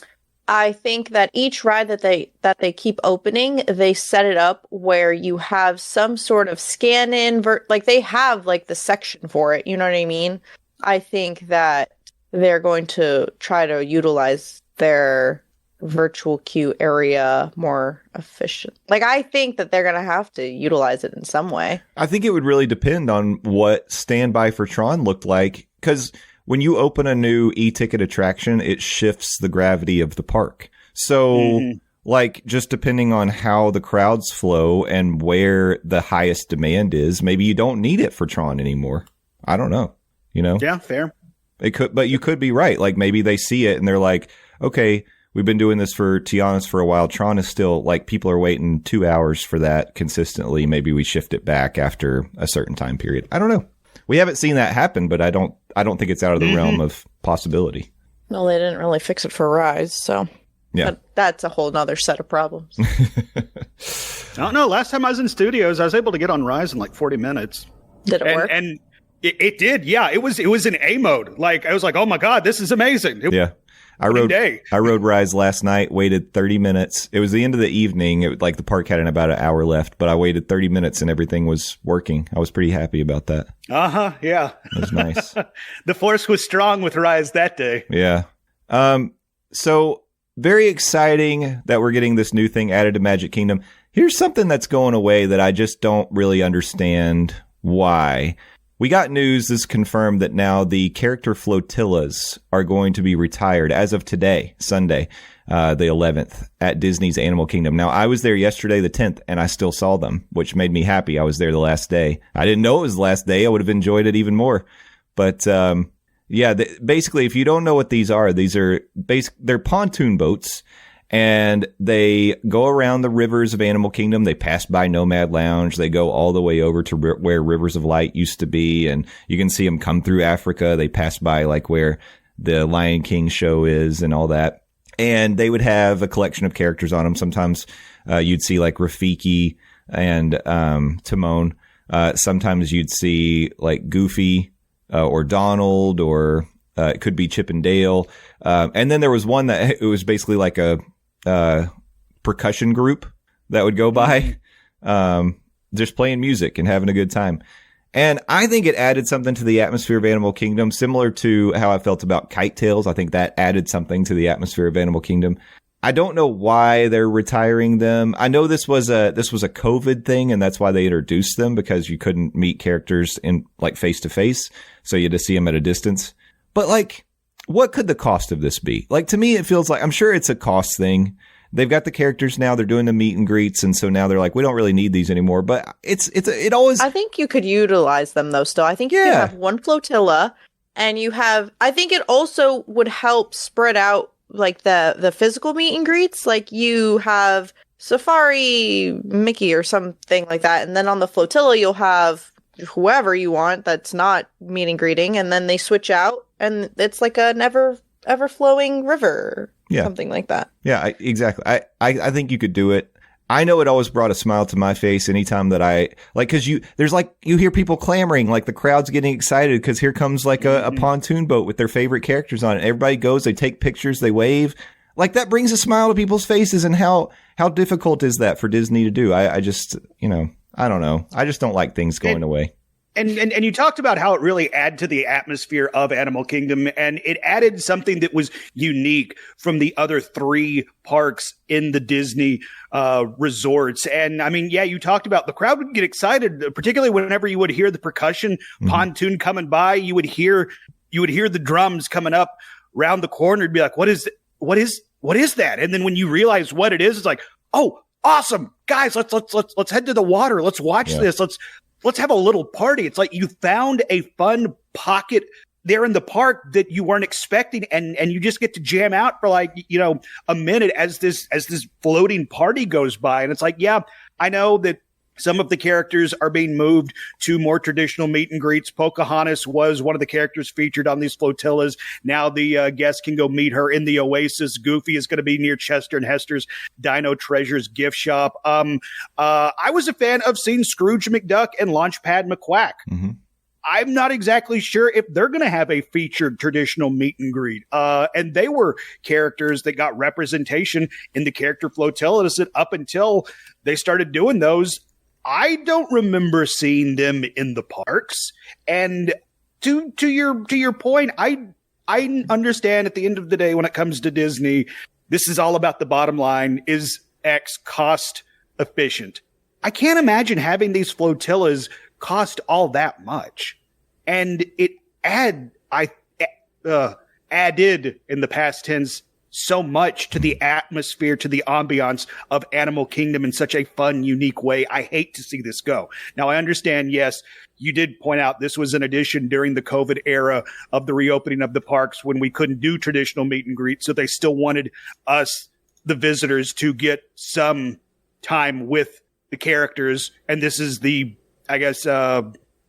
I think that each ride that they keep opening, they set it up where you have some sort of scan in, like they have like the section for it. You know what I mean? I think that they're going to try to utilize their virtual queue area more efficient. Like, I think that they're going to have to utilize it in some way. I think it would really depend on what Standby for Tron looked like, because when you open a new e-ticket attraction, it shifts the gravity of the park. So, like, just depending on how the crowds flow and where the highest demand is, maybe you don't need it for Tron anymore. I don't know. You know? Yeah, fair. It could, but you could be right. Like maybe they see it and they're like, okay, we've been doing this for Tiana's for a while. Tron is still like, people are waiting 2 hours for that consistently. Maybe we shift it back after a certain time period. I don't know. We haven't seen that happen, but I don't think it's out of the realm of possibility. Well, they didn't really fix it for Rise, so yeah, that's a whole nother set of problems. I don't know. Last time I was in studios, I was able to get on Rise in like 40 minutes. Did it work? And it did, yeah. It was in A mode. Like I was like, oh my god, this is amazing. I rode Rise last night. Waited 30 minutes. It was the end of the evening. Like the park had about an hour left, but I waited 30 minutes and everything was working. I was pretty happy about that. Yeah. It was nice. The force was strong with Rise that day. Yeah. So very exciting that we're getting this new thing added to Magic Kingdom. Here's something that's going away that I just don't really understand why. We got news that's confirmed that now the character flotillas are going to be retired as of today, Sunday, the 11th, at Disney's Animal Kingdom. Now, I was there yesterday, the 10th, and I still saw them, which made me happy. I was there the last day. I didn't know it was the last day. I would have enjoyed it even more. But, basically, if you don't know what these are they're pontoon boats. And they go around the rivers of Animal Kingdom. They pass by Nomad Lounge. They go all the way over to where Rivers of Light used to be. And you can see them come through Africa. They pass by like where the Lion King show is and all that. And they would have a collection of characters on them. Sometimes you'd see like Rafiki and Timon. Sometimes you'd see like Goofy or Donald, or it could be Chip and Dale. And then there was one that it was basically like a percussion group that would go by, just playing music and having a good time. And I think it added something to the atmosphere of Animal Kingdom, similar to how I felt about Kite Tales. I think that added something to the atmosphere of Animal Kingdom. I don't know why they're retiring them. I know this was a COVID thing, and that's why they introduced them, because you couldn't meet characters in like face to face, so you had to see them at a distance. But like, what could the cost of this be? Like, to me, it feels like, I'm sure it's a cost thing. They've got the characters now. They're doing the meet and greets. And so now they're like, we don't really need these anymore. But it always. I think you could utilize them though still. I think you could have one flotilla, and I think it also would help spread out like the physical meet and greets. Like you have Safari Mickey or something like that. And then on the flotilla, you'll have whoever you want that's not meet and greeting. And then they switch out, and it's like a ever flowing river. Yeah. Something like that. Yeah, exactly. I think you could do it. I know it always brought a smile to my face anytime that I, like, cause you hear people clamoring, like the crowd's getting excited because here comes like a pontoon boat with their favorite characters on it. Everybody goes, they take pictures, they wave. Like that brings a smile to people's faces. And how difficult is that for Disney to do? I just, I don't know. I just don't like things going away. And you talked about how it really added to the atmosphere of Animal Kingdom, and it added something that was unique from the other 3 parks in the Disney resorts. And I mean, yeah, you talked about the crowd would get excited, particularly whenever you would hear the percussion pontoon coming by. You would hear the drums coming up around the corner. It'd be like, what is that? And then when you realize what it is, it's like, oh, awesome, guys, let's head to the water. Let's watch this. Let's have a little party. It's like you found a fun pocket there in the park that you weren't expecting, and you just get to jam out for like, a minute as this floating party goes by. And it's like, yeah, I know that some of the characters are being moved to more traditional meet and greets. Pocahontas was one of the characters featured on these flotillas. Now the guests can go meet her in the Oasis. Goofy is going to be near Chester and Hester's Dino Treasures gift shop. I was a fan of seeing Scrooge McDuck and Launchpad McQuack. Mm-hmm. I'm not exactly sure if they're going to have a featured traditional meet and greet. And they were characters that got representation in the character flotillas up until they started doing those. I don't remember seeing them in the parks. And to your point, I understand at the end of the day, when it comes to Disney, this is all about the bottom line. Is X cost efficient? I can't imagine having these flotillas cost all that much. And it added in the past tense so much to the atmosphere, to the ambiance of Animal Kingdom in such a fun, unique way. I hate to see this go. Now, I understand, yes, you did point out this was an addition during the COVID era of the reopening of the parks when we couldn't do traditional meet and greet. So they still wanted us, the visitors, to get some time with the characters. And this is the, I guess,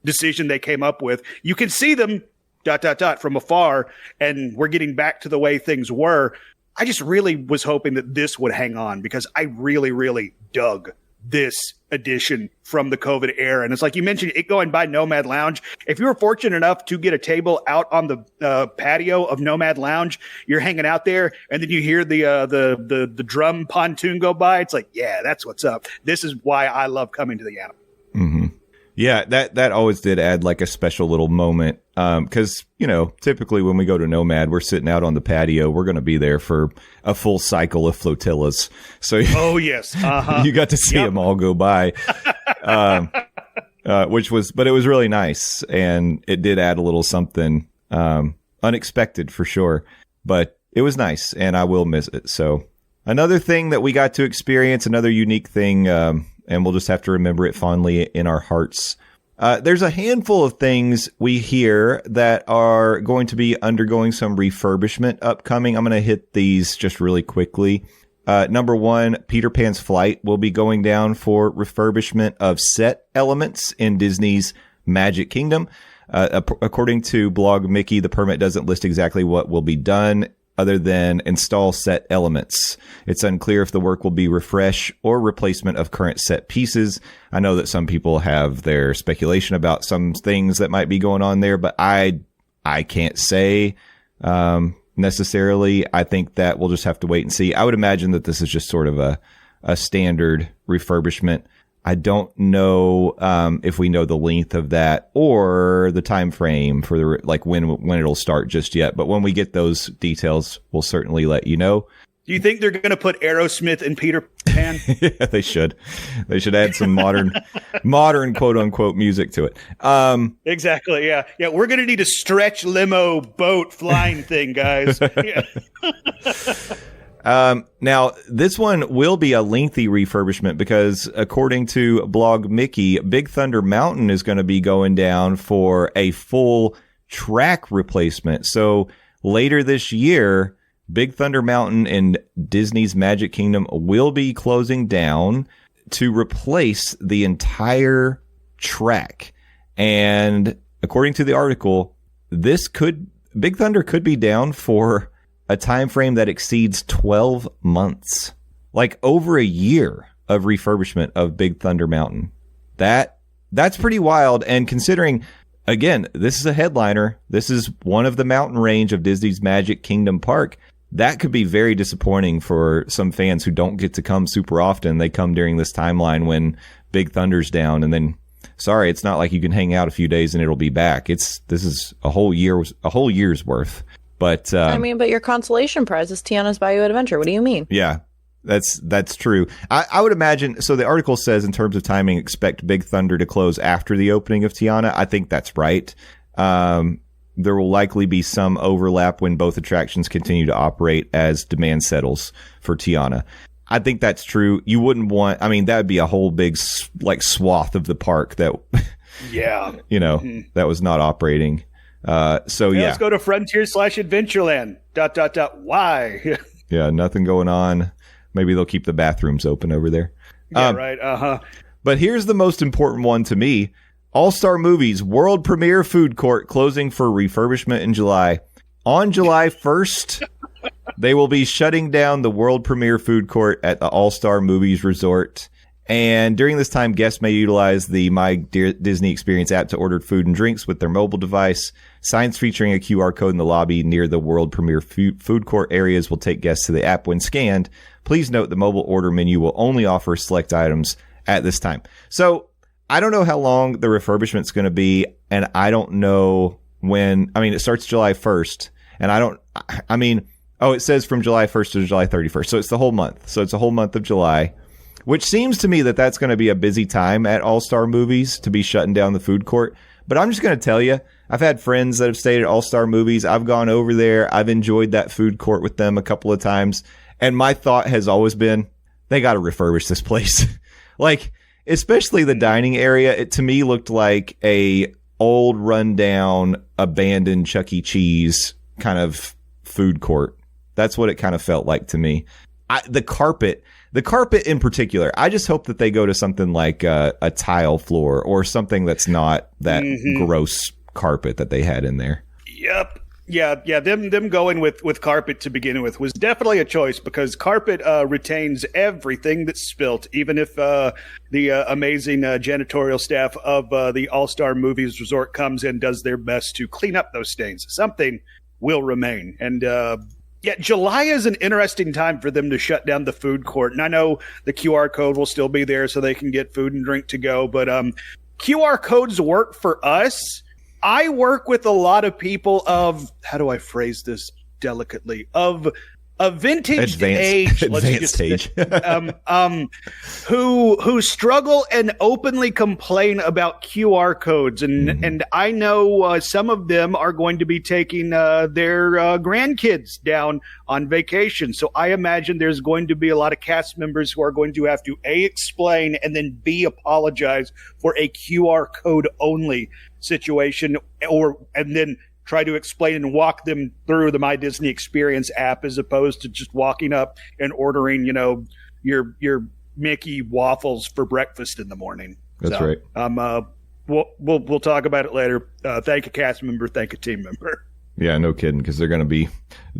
decision they came up with. You can see them from afar, and we're getting back to the way things were. I just really was hoping that this would hang on, because I really, really dug this edition from the COVID era. And it's like you mentioned, it going by Nomad Lounge. If you were fortunate enough to get a table out on the patio of Nomad Lounge, you're hanging out there, and then you hear the drum pontoon go by. It's like, yeah, that's what's up. This is why I love coming to the Animal. Mm-hmm. Yeah, that always did add like a special little moment. Because, typically when we go to Nomad, we're sitting out on the patio. We're going to be there for a full cycle of flotillas. So, oh, yes. Uh-huh. You got to see them all go by, but it was really nice. And it did add a little something unexpected for sure. But it was nice, and I will miss it. So another thing that we got to experience, another unique thing, and we'll just have to remember it fondly in our hearts. There's a handful of things we hear that are going to be undergoing some refurbishment upcoming. I'm going to hit these just really quickly. Number 1, Peter Pan's Flight will be going down for refurbishment of set elements in Disney's Magic Kingdom. According to Blog Mickey, the permit doesn't list exactly what will be done other than install set elements. It's unclear if the work will be refresh or replacement of current set pieces. I know that some people have their speculation about some things that might be going on there, but I can't say necessarily. I think that we'll just have to wait and see. I would imagine that this is just sort of a standard refurbishment. I don't know if we know the length of that or the time frame for the when it'll start just yet. But when we get those details, we'll certainly let you know. Do you think they're going to put Aerosmith in Peter Pan? Yeah, they should. They should add some modern quote unquote music to it. Exactly. Yeah. Yeah. We're going to need a stretch limo boat flying thing, guys. Yeah. Now, this one will be a lengthy refurbishment because, according to Blog Mickey, Big Thunder Mountain is going to be going down for a full track replacement. So later this year, Big Thunder Mountain in Disney's Magic Kingdom will be closing down to replace the entire track. And according to the article, Big Thunder could be down for a time frame that exceeds 12 months, like over a year of refurbishment of Big Thunder Mountain. That's pretty wild. And considering, again, this is a headliner, this is one of the mountain range of Disney's Magic Kingdom Park. That could be very disappointing for some fans who don't get to come super often. They come during this timeline when Big Thunder's down, and then sorry, it's not like you can hang out a few days and it'll be back. This is a whole year's worth. But but your consolation prize is Tiana's Bayou Adventure. What do you mean? Yeah, that's true. I would imagine. So the article says, in terms of timing, expect Big Thunder to close after the opening of Tiana. I think that's right. There will likely be some overlap when both attractions continue to operate as demand settles for Tiana. I think that's true. You wouldn't want. That would be a whole big swath of the park that. Yeah. That was not operating. Let's go to Frontier/Adventureland. ... Why? Yeah, nothing going on. Maybe they'll keep the bathrooms open over there. Yeah, right. But here's the most important one to me. All-Star Movies World Premiere Food Court closing for refurbishment in July. On July 1st, they will be shutting down the World Premiere Food Court at the All-Star Movies Resort. And during this time, guests may utilize the My Disney Experience app to order food and drinks with their mobile device. Signs featuring a QR code in the lobby near the World Premiere Food Court areas will take guests to the app when scanned. Please note the mobile order menu will only offer select items at this time. So I don't know how long the refurbishment is going to be, and I don't know when. It starts July 1st, and it says from July 1st to July 31st. So it's the whole month. So it's a whole month of July. Which seems to me that that's going to be a busy time at All-Star Movies to be shutting down the food court. But I'm just going to tell you, I've had friends that have stayed at All-Star Movies. I've gone over there. I've enjoyed that food court with them a couple of times. And my thought has always been, they got to refurbish this place. Especially the dining area. It to me looked like a old rundown, abandoned Chuck E. Cheese kind of food court. That's what it kind of felt like to me. The carpet in particular, I just hope that they go to something like a tile floor or something that's not that gross carpet that they had in there. Yep. Yeah. Them going with carpet to begin with was definitely a choice because carpet retains everything that's spilt, even if the amazing janitorial staff of the All-Star Movies Resort comes and does their best to clean up those stains. Something will remain. And July is an interesting time for them to shut down the food court. And I know the QR code will still be there so they can get food and drink to go. But QR codes work for us. I work with a lot of people of, how do I phrase this delicately, of a vintage age, who struggle and openly complain about QR codes, and I know some of them are going to be taking their grandkids down on vacation. So I imagine there's going to be a lot of cast members who are going to have to A, explain, and then B, apologize for a QR code only situation, and then try to explain and walk them through the My Disney Experience app as opposed to just walking up and ordering, your Mickey waffles for breakfast in the morning. That's right. We'll talk about it later. Thank a cast member. Thank a team member. Yeah, no kidding, because they're going to be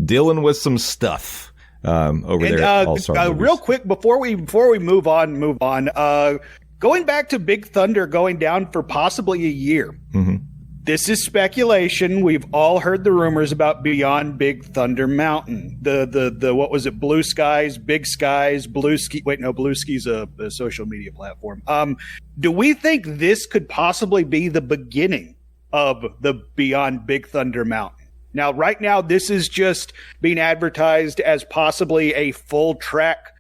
dealing with some stuff over there at All-Star Movies. Real quick, before we move on. Going back to Big Thunder going down for possibly a year. Mm-hmm. This is speculation. We've all heard the rumors about Beyond Big Thunder Mountain. The what was it? Blue Skies, Big Skies, Blue Ski. Wait, no, Blue Ski's a social media platform. Do we think this could possibly be the beginning of the Beyond Big Thunder Mountain? Now, right now, this is just being advertised as possibly a full track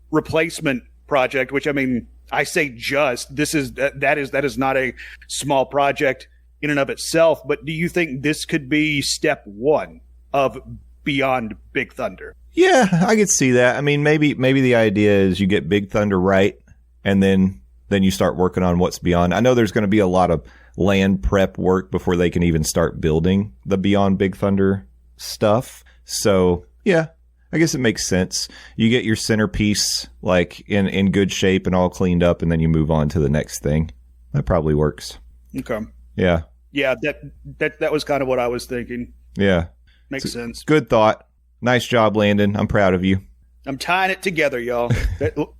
replacement project, which, I mean, I say just. That is not a small project in and of itself, but do you think this could be step one of Beyond Big Thunder? Yeah, I could see that. I mean, maybe the idea is you get Big Thunder right, and then you start working on what's beyond. I know there's going to be a lot of land prep work before they can even start building the Beyond Big Thunder stuff. So, yeah, I guess it makes sense. You get your centerpiece like in good shape and all cleaned up, and then you move on to the next thing. That probably works. Okay. Yeah. Yeah, that was kind of what I was thinking. Yeah. Makes sense. Good thought. Nice job, Landon. I'm proud of you. I'm tying it together, y'all.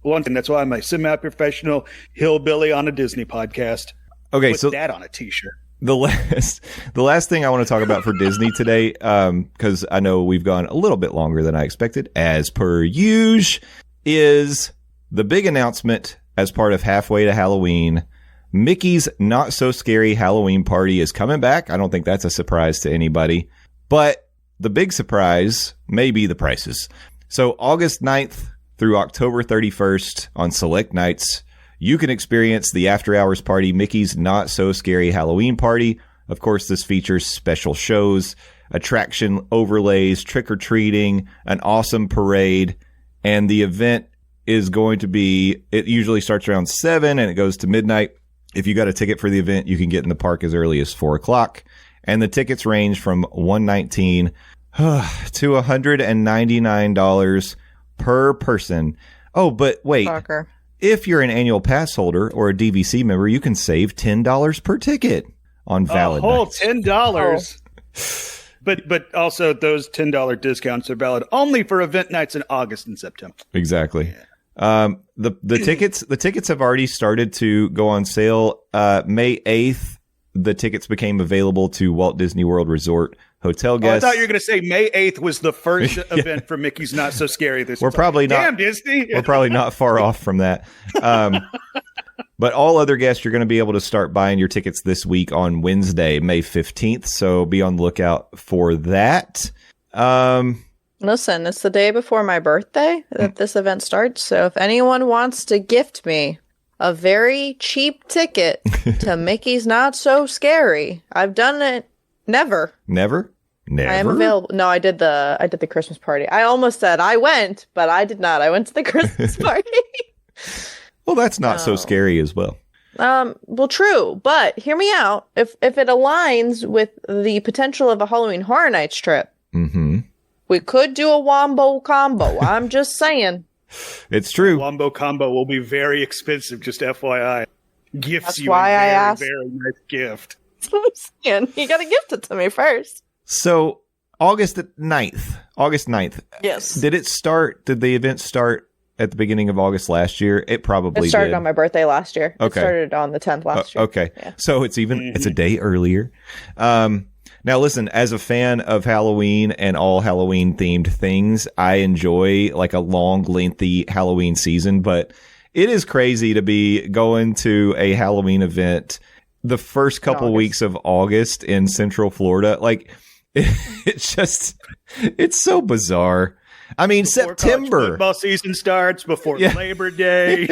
One thing, that's why I'm a semi-professional hillbilly on a Disney podcast. Okay, Put so that on a t-shirt. The last thing I want to talk about for Disney today, because I know we've gone a little bit longer than I expected, as per usual, is the big announcement as part of Halfway to Halloween. Mickey's Not So Scary Halloween Party is coming back. I don't think that's a surprise to anybody. But the big surprise may be the prices. So August 9th through October 31st on select nights, you can experience the after-hours party, Mickey's Not So Scary Halloween Party. Of course, this features special shows, attraction overlays, trick-or-treating, an awesome parade, and the event is going to be, it usually starts around 7 and it goes to midnight. If you got a ticket for the event, you can get in the park as early as 4 o'clock. And the tickets range from $119 to $199 per person. Oh, but wait. Fucker. If you're an annual pass holder or a DVC member, you can save $10 per ticket on valid A whole nights. $10. But also those $10 discounts are valid only for event nights in August and September. Exactly. Yeah. The tickets have already started to go on sale. May 8th, the tickets became available to Walt Disney World Resort hotel guests. I thought you were going to say May 8th was the first event for Mickey's Not So Scary. We're probably not. Damn, Disney. We're probably not far off from that. But all other guests, you're going to be able to start buying your tickets this week on Wednesday, May 15th. So be on the lookout for that. Listen, it's the day before my birthday that this event starts. So if anyone wants to gift me a very cheap ticket to Mickey's Not So Scary, I've done it. Never. I am available. No, I did the Christmas party. I almost said I went, but I did not. I went to the Christmas party. Well, that's not so scary as well. Well, true, but hear me out. If it aligns with the potential of a Halloween Horror Nights trip, we could do a wombo combo. I'm just saying. It's true. Wombo combo will be very expensive, just FYI. That's why I asked. Very nice gift. That's what I'm saying. You gotta gift it to me first. So, August 9th. Yes. Did the event start at the beginning of August last year? It probably did. It started on my birthday last year. Okay. It started on the 10th last year. Okay. Yeah. So it's a day earlier. Now listen, as a fan of Halloween and all Halloween themed things, I enjoy like a long, lengthy Halloween season, but it is crazy to be going to a Halloween event the first couple weeks of August in Central Florida. Like it's so bizarre. I mean, before September football season starts, before Labor Day.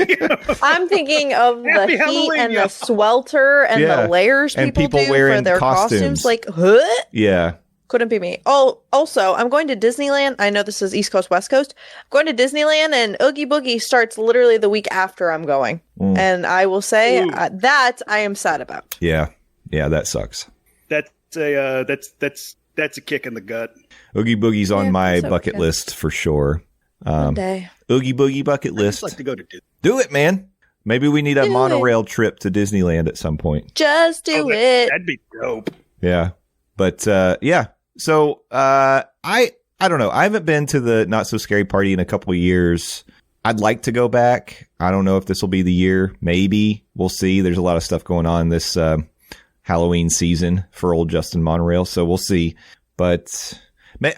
I'm thinking of the heat Halloween, and the swelter and the layers and people do wearing for their costumes. Like, huh? Yeah. Couldn't be me. Oh, also, I'm going to Disneyland. I know this is East Coast, West Coast. I'm going to Disneyland, and Oogie Boogie starts literally the week after I'm going. And I will say that I am sad about. Yeah. Yeah, that sucks. That's a kick in the gut. Oogie Boogie's on my bucket list for sure. One day. Oogie Boogie bucket list. I'd like to go to Disney. Do it, man. Maybe we need a Do monorail trip to Disneyland at some point. Just do it. That'd be dope. Yeah. But yeah. So I don't know. I haven't been to the Not So Scary Party in a couple of years. I'd like to go back. I don't know if this will be the year. Maybe. We'll see. There's a lot of stuff going on this Halloween season for old Justin Monorail. So we'll see. But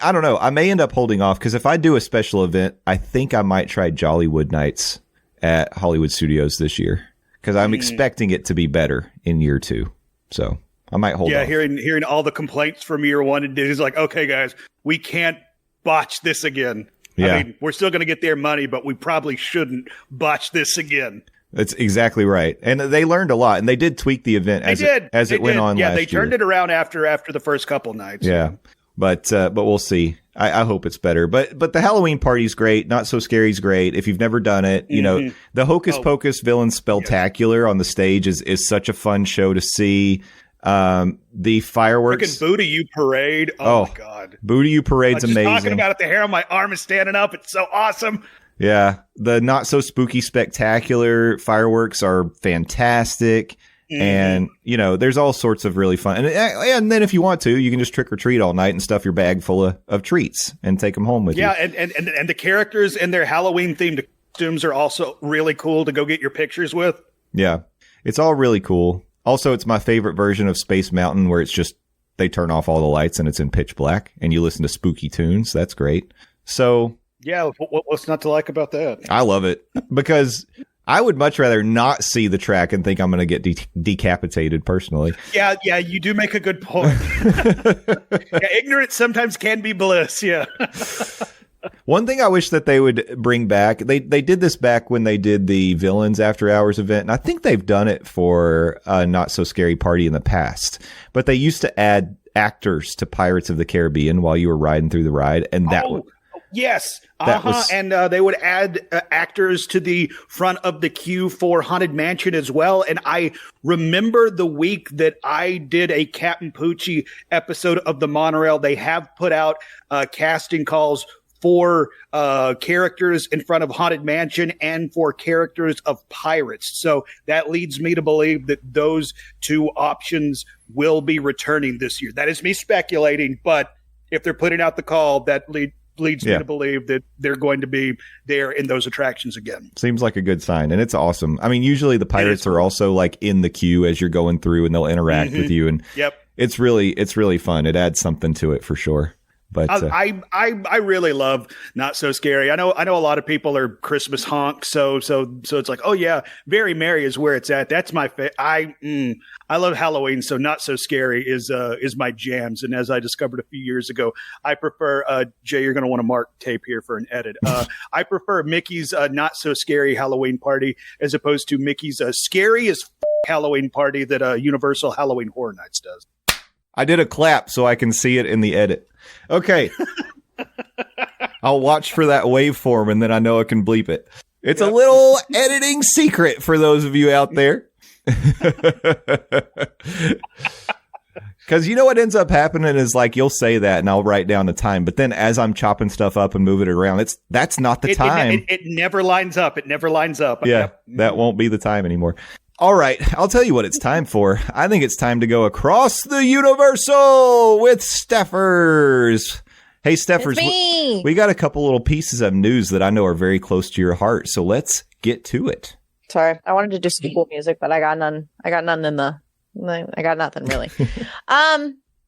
I don't know. I may end up holding off because if I do a special event, I think I might try Jollywood Nights at Hollywood Studios this year because I'm expecting it to be better in year 2. So I might hold off. Hearing all the complaints from year 1 and Disney's like, okay, guys, we can't botch this again. Yeah. I mean, we're still going to get their money, but we probably shouldn't botch this again. That's exactly right. And they learned a lot, and they did tweak the event as it went on last year. Yeah, they turned it around after the first couple nights. Yeah. But we'll see. I hope it's better. But the Halloween party's great. Not So Scary's great. If you've never done it, you know, the Hocus Pocus Villain Spelltacular on the stage is such a fun show to see. The fireworks. Freaking Booty You Parade. Oh my God. Booty You Parade's just amazing. Talking about it, the hair on my arm is standing up. It's so awesome. Yeah. The Not So Spooky Spectacular fireworks are fantastic. And, you know, there's all sorts of really fun. And then if you want to, you can just trick or treat all night and stuff your bag full of treats and take them home with you. Yeah. And the characters in their Halloween themed costumes are also really cool to go get your pictures with. Yeah. It's all really cool. Also, it's my favorite version of Space Mountain where it's just they turn off all the lights and it's in pitch black and you listen to spooky tunes. That's great. So, yeah, what's not to like about that? I love it because I would much rather not see the track and think I'm going to get decapitated personally. Yeah, you do make a good point. Ignorance sometimes can be bliss. Yeah. One thing I wish that they would bring back, they did this back when they did the Villains After Hours event, and I think they've done it for a Not So Scary Party in the past, but they used to add actors to Pirates of the Caribbean while you were riding through the ride, and that yes. And they would add actors to the front of the queue for Haunted Mansion as well. And I remember the week that I did a Captain Poochie episode of the Monorail, they have put out casting calls for characters in front of Haunted Mansion and for characters of Pirates. So that leads me to believe that those two options will be returning this year. That is me speculating, but if they're putting out the call, that leads me to believe that they're going to be there in those attractions again. Seems like a good sign, and it's awesome. I mean, usually the Pirates are also like in the queue as you're going through, and they'll interact with you, and it's really fun. It adds something to it for sure. But I really love Not So Scary. I know a lot of people are Christmas honks, so it's like, oh yeah, Very Merry is where it's at. That's my I love Halloween, so Not So Scary is my jams. And as I discovered a few years ago, I prefer Jay, you're going to want to mark tape here for an edit. I prefer Mickey's Not So Scary Halloween Party as opposed to Mickey's Scary as Halloween Party that Universal Halloween Horror Nights does. I did a clap so I can see it in the edit. Okay. I'll watch for that waveform and then I know I can bleep it. It's a little editing secret for those of you out there. Because you know what ends up happening is like you'll say that and I'll write down the time. But then as I'm chopping stuff up and moving it around, that's not the time. It never lines up. It never lines up. Yeah, that won't be the time anymore. All right, I'll tell you what it's time for. I think it's time to go across the Universal with Stephers. Hey, Stephers, we got a couple little pieces of news that I know are very close to your heart, so let's get to it. Sorry, I wanted to do school music, but I got none. I got nothing really.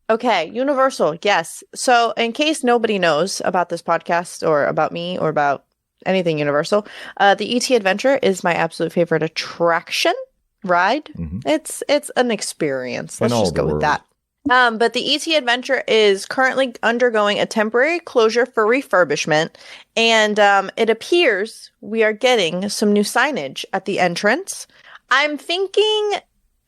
Okay, Universal, yes. So in case nobody knows about this podcast or about me or about anything Universal, the ET Adventure is my absolute favorite attraction. Ride. Mm-hmm. It's an experience. Let's just go with that. But the ET Adventure is currently undergoing a temporary closure for refurbishment, and it appears we are getting some new signage at the entrance. I'm thinking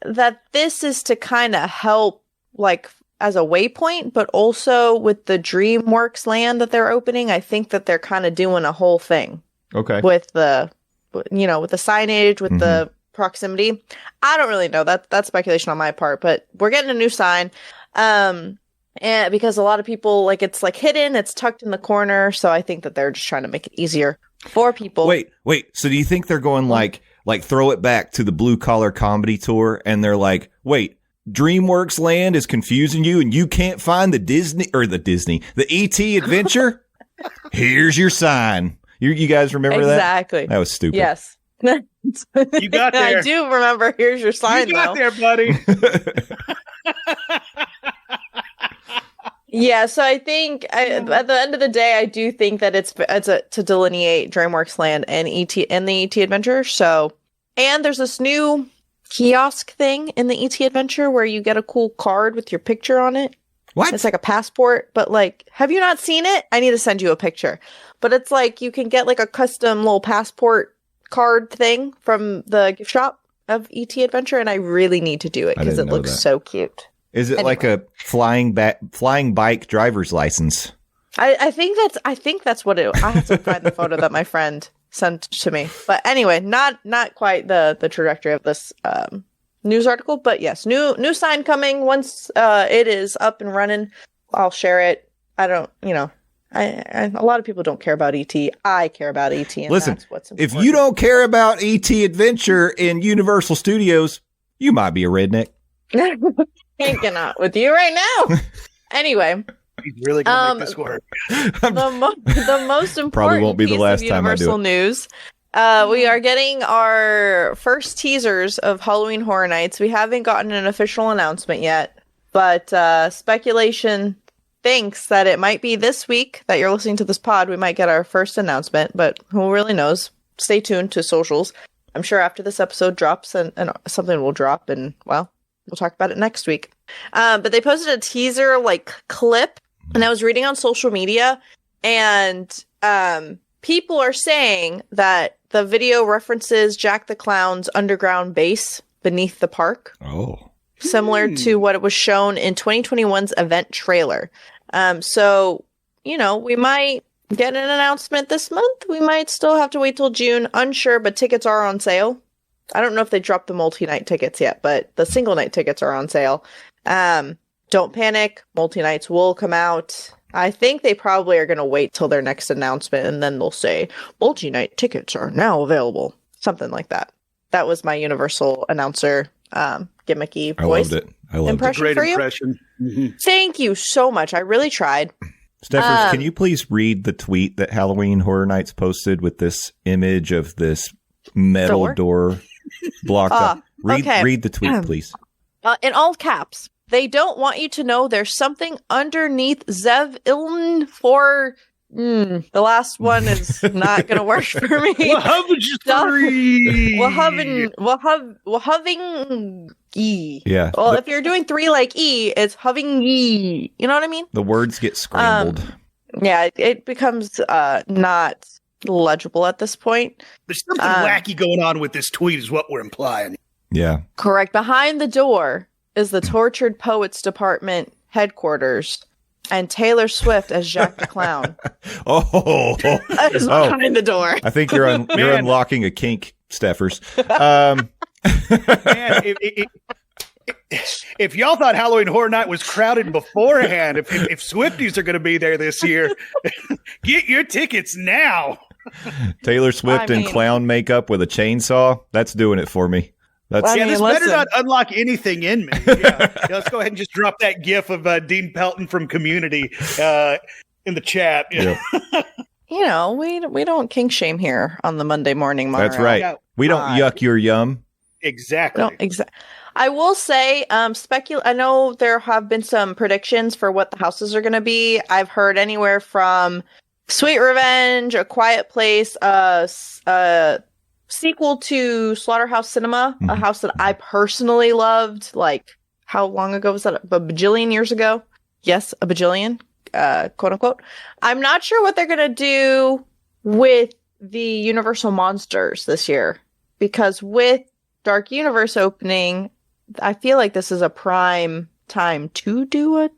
that this is to kind of help, like, as a waypoint, but also with the DreamWorks land that they're opening, I think that they're kind of doing a whole thing. Okay. With the signage, with the proximity. I don't really know. That's speculation on my part, but we're getting a new sign. And because a lot of people it's hidden, it's tucked in the corner. So I think that they're just trying to make it easier for people. Wait. So do you think they're going like like throw it back to the Blue Collar Comedy Tour, and they're like, wait, DreamWorks Land is confusing you, and you can't find the E.T. adventure? Here's your sign. You guys remember that? Exactly. That was stupid. Yes. You got there. I do remember. Here's your sign. You got though. there, buddy. Yeah, so I think at the end of the day, I do think that it's to delineate DreamWorks Land and ET and the ET Adventure. So, and there's this new kiosk thing in the ET Adventure where you get a cool card with your picture on it. What? It's like a passport, but like, have you not seen it? I need to send you a picture. But it's like you can get like a custom little passport card thing from the gift shop of ET Adventure, and I really need to do it because it looks so cute. Is it like a flying bike driver's license? I think that's what it. I have to find the photo that my friend sent to me. But anyway, not quite the trajectory of this news article. But yes, new sign coming. Once it is up and running, I'll share it. I don't, a lot of people don't care about ET. I care about ET, and listen, that's what's important. If you don't care about ET Adventure in Universal Studios, you might be a redneck. Hanging out with you right now. Anyway, he's really gonna make this work. the most important Probably won't be the last piece of time I do Universal it. news. We are getting our first teasers of Halloween Horror Nights. We haven't gotten an official announcement yet, but speculation thinks that it might be this week that you're listening to this pod. We might get our first announcement, but who really knows? Stay tuned to socials. I'm sure after this episode drops and something will drop, and well, we'll talk about it next week. But they posted a teaser clip, and I was reading on social media, and people are saying that the video references Jack the Clown's underground base beneath the park. Oh. Similar to what it was shown in 2021's event trailer. So, we might get an announcement this month. We might still have to wait till June. Unsure, but tickets are on sale. I don't know if they dropped the multi-night tickets yet, but the single night tickets are on sale. Don't panic. Multi-nights will come out. I think they probably are going to wait till their next announcement, and then they'll say, multi-night tickets are now available. Something like that. That was my Universal announcer gimmicky voice. I loved it. I loved impression Great for you. impression. Mm-hmm. Thank you so much. I really tried. Stephers, can you please read the tweet that Halloween Horror Nights posted with this image of this metal door blocked up? Read the tweet, please. In all caps, they don't want you to know there's something underneath Zev Iln for... the last one is not going to work for me. Whaving E. Yeah. Well, if you're doing 3 like E, it's hoving E. You know what I mean? The words get scrambled. Yeah, it becomes not legible at this point. There's something wacky going on with this tweet is what we're implying. Yeah. Correct. Behind the door is the Tortured Poets Department headquarters. And Taylor Swift as Jack the Clown. Is behind the door. I think you're unlocking a kink, Steffers. Man, if y'all thought Halloween Horror Night was crowded beforehand, if Swifties are going to be there this year, get your tickets now. Taylor Swift in clown makeup with a chainsaw. That's doing it for me. This better not unlock anything in me. Yeah. Let's go ahead and just drop that gif of Dean Pelton from Community in the chat. Yep. We don't kink shame here on the Monday morning. Mara. That's right. Yeah. We don't yuck your yum. Exactly. I will say, I know there have been some predictions for what the houses are going to be. I've heard anywhere from Sweet Revenge, A Quiet Place, sequel to Slaughterhouse Cinema, a house that I personally loved. Like, how long ago was that? A bajillion years ago? Yes, a bajillion, quote unquote. I'm not sure what they're going to do with the Universal Monsters this year, because with Dark Universe opening, I feel like this is a prime time to do it,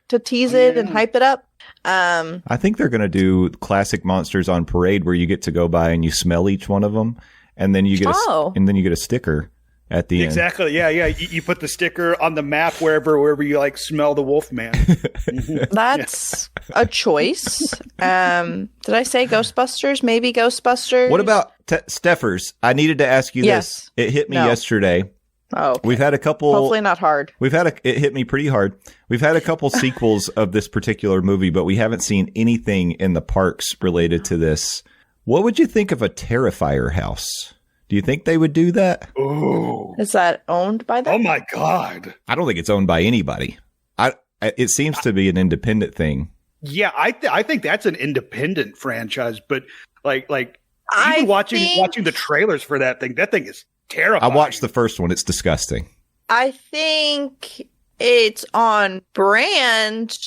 to tease it and hype it up. I think they're going to do classic Monsters on Parade, where you get to go by and you smell each one of them, and then you get a sticker at the end. Exactly. Yeah. You put the sticker on the map wherever you smell the Wolfman. That's a choice. Did I say Ghostbusters? Maybe Ghostbusters. What about Stephers? I needed to ask you this. It hit me yesterday. Oh, okay. We've had a couple. Hopefully not hard. It hit me pretty hard. We've had a couple sequels of this particular movie, but we haven't seen anything in the parks related to this. What would you think of a Terrifier house? Do you think they would do that? Ooh. Is that owned by them? Oh my God. I don't think it's owned by anybody. It seems to be an independent thing. Yeah, I think that's an independent franchise, but like even watching the trailers for that thing is terrifying. I watched the first one. It's disgusting. I think it's on brand.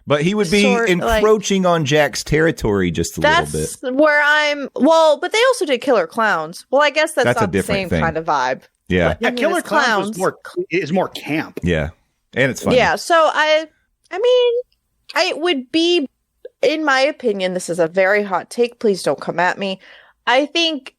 But he would be encroaching on Jack's territory just a little bit. That's where but they also did Killer Clowns. Well, I guess that's a not the different same thing. kind of vibe. Yeah. But, Killer Clowns is more camp. Yeah. And it's funny. Yeah, so I mean, it would be, in my opinion, this is a very hot take. Please don't come at me. I think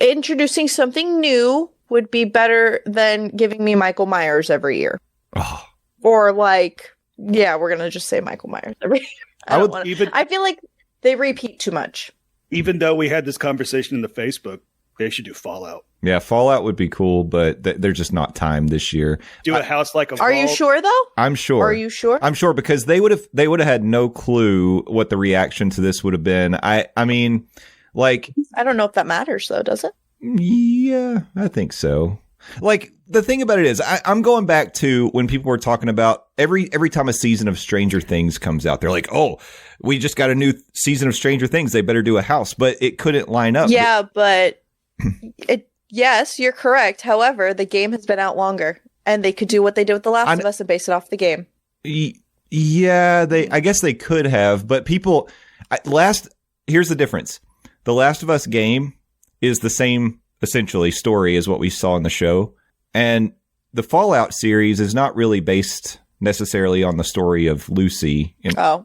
introducing something new would be better than giving me Michael Myers every year. Oh. Or we're going to just say Michael Myers every year. I feel like they repeat too much. Even though we had this conversation in the Facebook, they should do Fallout. Yeah, Fallout would be cool, but they're just not timed this year. Do a house like a Are you sure, though? I'm sure. Are you sure? I'm sure, because they would have had no clue what the reaction to this would have been. I mean, like, I don't know if that matters, though, does it? Yeah, I think so. Like, the thing about it is, I'm going back to when people were talking about every time a season of Stranger Things comes out, they're like, oh, we just got a new season of Stranger Things. They better do a house. But it couldn't line up. Yeah, but yes, you're correct. However, the game has been out longer, and they could do what they did with The Last of Us and base it off the game. Yeah, I guess they could have. But people, here's the difference. The Last of Us game is the same, essentially, story as what we saw in the show. And the Fallout series is not really based necessarily on the story of Lucy.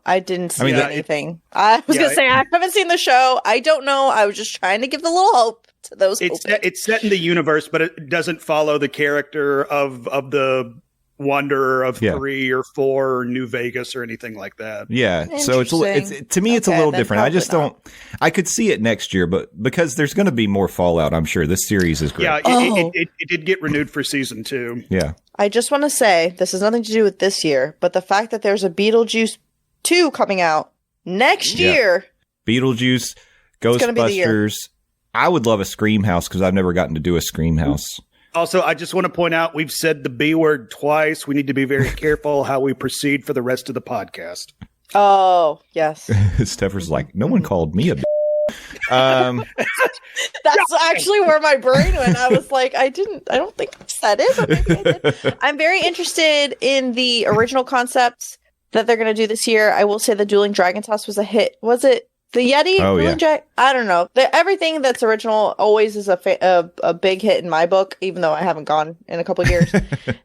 I didn't see anything. I was going to say, I haven't seen the show. I don't know. I was just trying to give the little hope to those. It's set in the universe, but it doesn't follow the character of the Wanderer of 3 or 4 or New Vegas or anything like that. Yeah, so it's to me it's a little different. I just don't. I could see it next year, but because there's going to be more Fallout, I'm sure this series is great. Yeah, it did get renewed for season 2. Yeah, I just want to say this has nothing to do with this year, but the fact that there's a Beetlejuice 2 coming out next year. Beetlejuice, Ghostbusters. I would love a Scream house because I've never gotten to do a Scream house. Also, I just want to point out we've said the B word twice. We need to be very careful how we proceed for the rest of the podcast. Oh, yes. Stephers like, no one called me a b****. That's actually where my brain went. I was like, I don't think I said it, but maybe I did. I'm very interested in the original concepts that they're going to do this year. I will say the Dueling Dragons house was a hit. Was it the Yeti? Oh, yeah. I don't know. Everything that's original always is a big hit in my book, even though I haven't gone in a couple of years.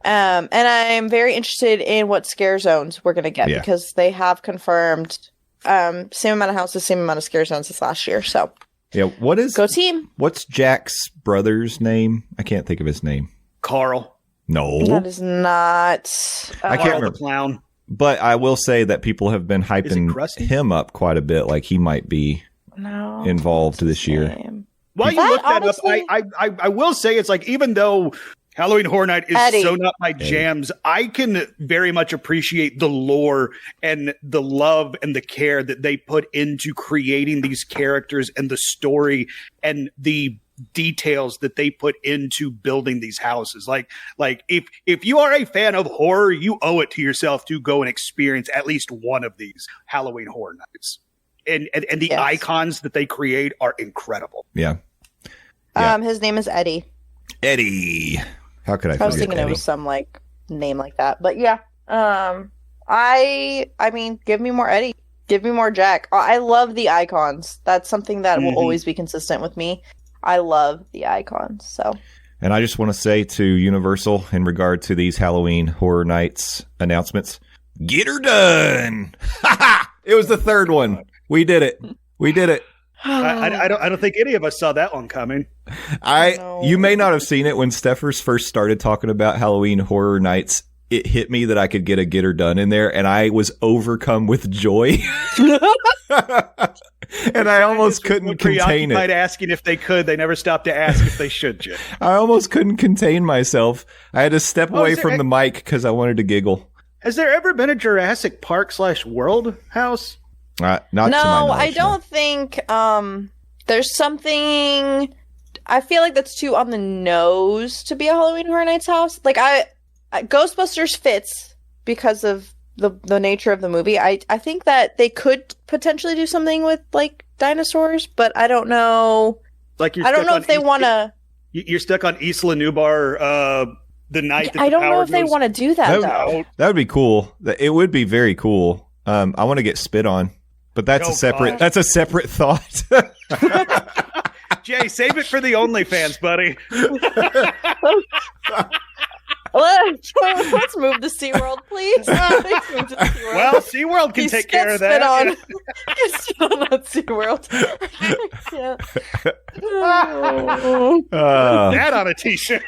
And I'm very interested in what scare zones we're going to get because they have confirmed same amount of houses, same amount of scare zones as last year. So yeah, go team? What's Jack's brother's name? I can't think of his name. Carl. No, that is not. I can't remember. The clown. But I will say that people have been hyping him up quite a bit, like he might be involved this year. While you look that up, I will say it's like, even though Halloween Horror Night is so not my jams, I can very much appreciate the lore and the love and the care that they put into creating these characters and the story and the details that they put into building these houses. Like if you are a fan of horror, you owe it to yourself to go and experience at least one of these Halloween Horror Nights. And the icons that they create are incredible. Yeah. His name is Eddie. Eddie. How could I forget I was thinking Eddie? It was some like name like that. But yeah. I mean, give me more Eddie. Give me more Jack. I love the icons. That's something that will always be consistent with me. I love the icons. So, and I just want to say to Universal in regard to these Halloween Horror Nights announcements, get her done. It was the third one. We did it. I don't think any of us saw that one coming. You may not have seen it when Stephers first started talking about Halloween Horror Nights it hit me that I could get a Get Her Done in there, and I was overcome with joy. And I almost couldn't contain it. Asking if they could, they never stopped to ask if they should. Jim. I almost couldn't contain myself. I had to step away from the mic because I wanted to giggle. Has there ever been a Jurassic Park / World house? Not to my knowledge, I don't think there's something. I feel like that's too on the nose to be a Halloween Horror Nights house. Like Ghostbusters fits because of the nature of the movie. I think that they could potentially do something with like dinosaurs, but I don't know. Like I don't know if they want to. You're stuck on Isla Nublar. The night. That I don't know if they want to do that though. That would be cool. It would be very cool. I want to get spit on, but that's That's a separate thought. Jay, save it for the OnlyFans, buddy. Let's move to SeaWorld, please. Well, SeaWorld can take care of that. Spit on at SeaWorld. That on a t-shirt.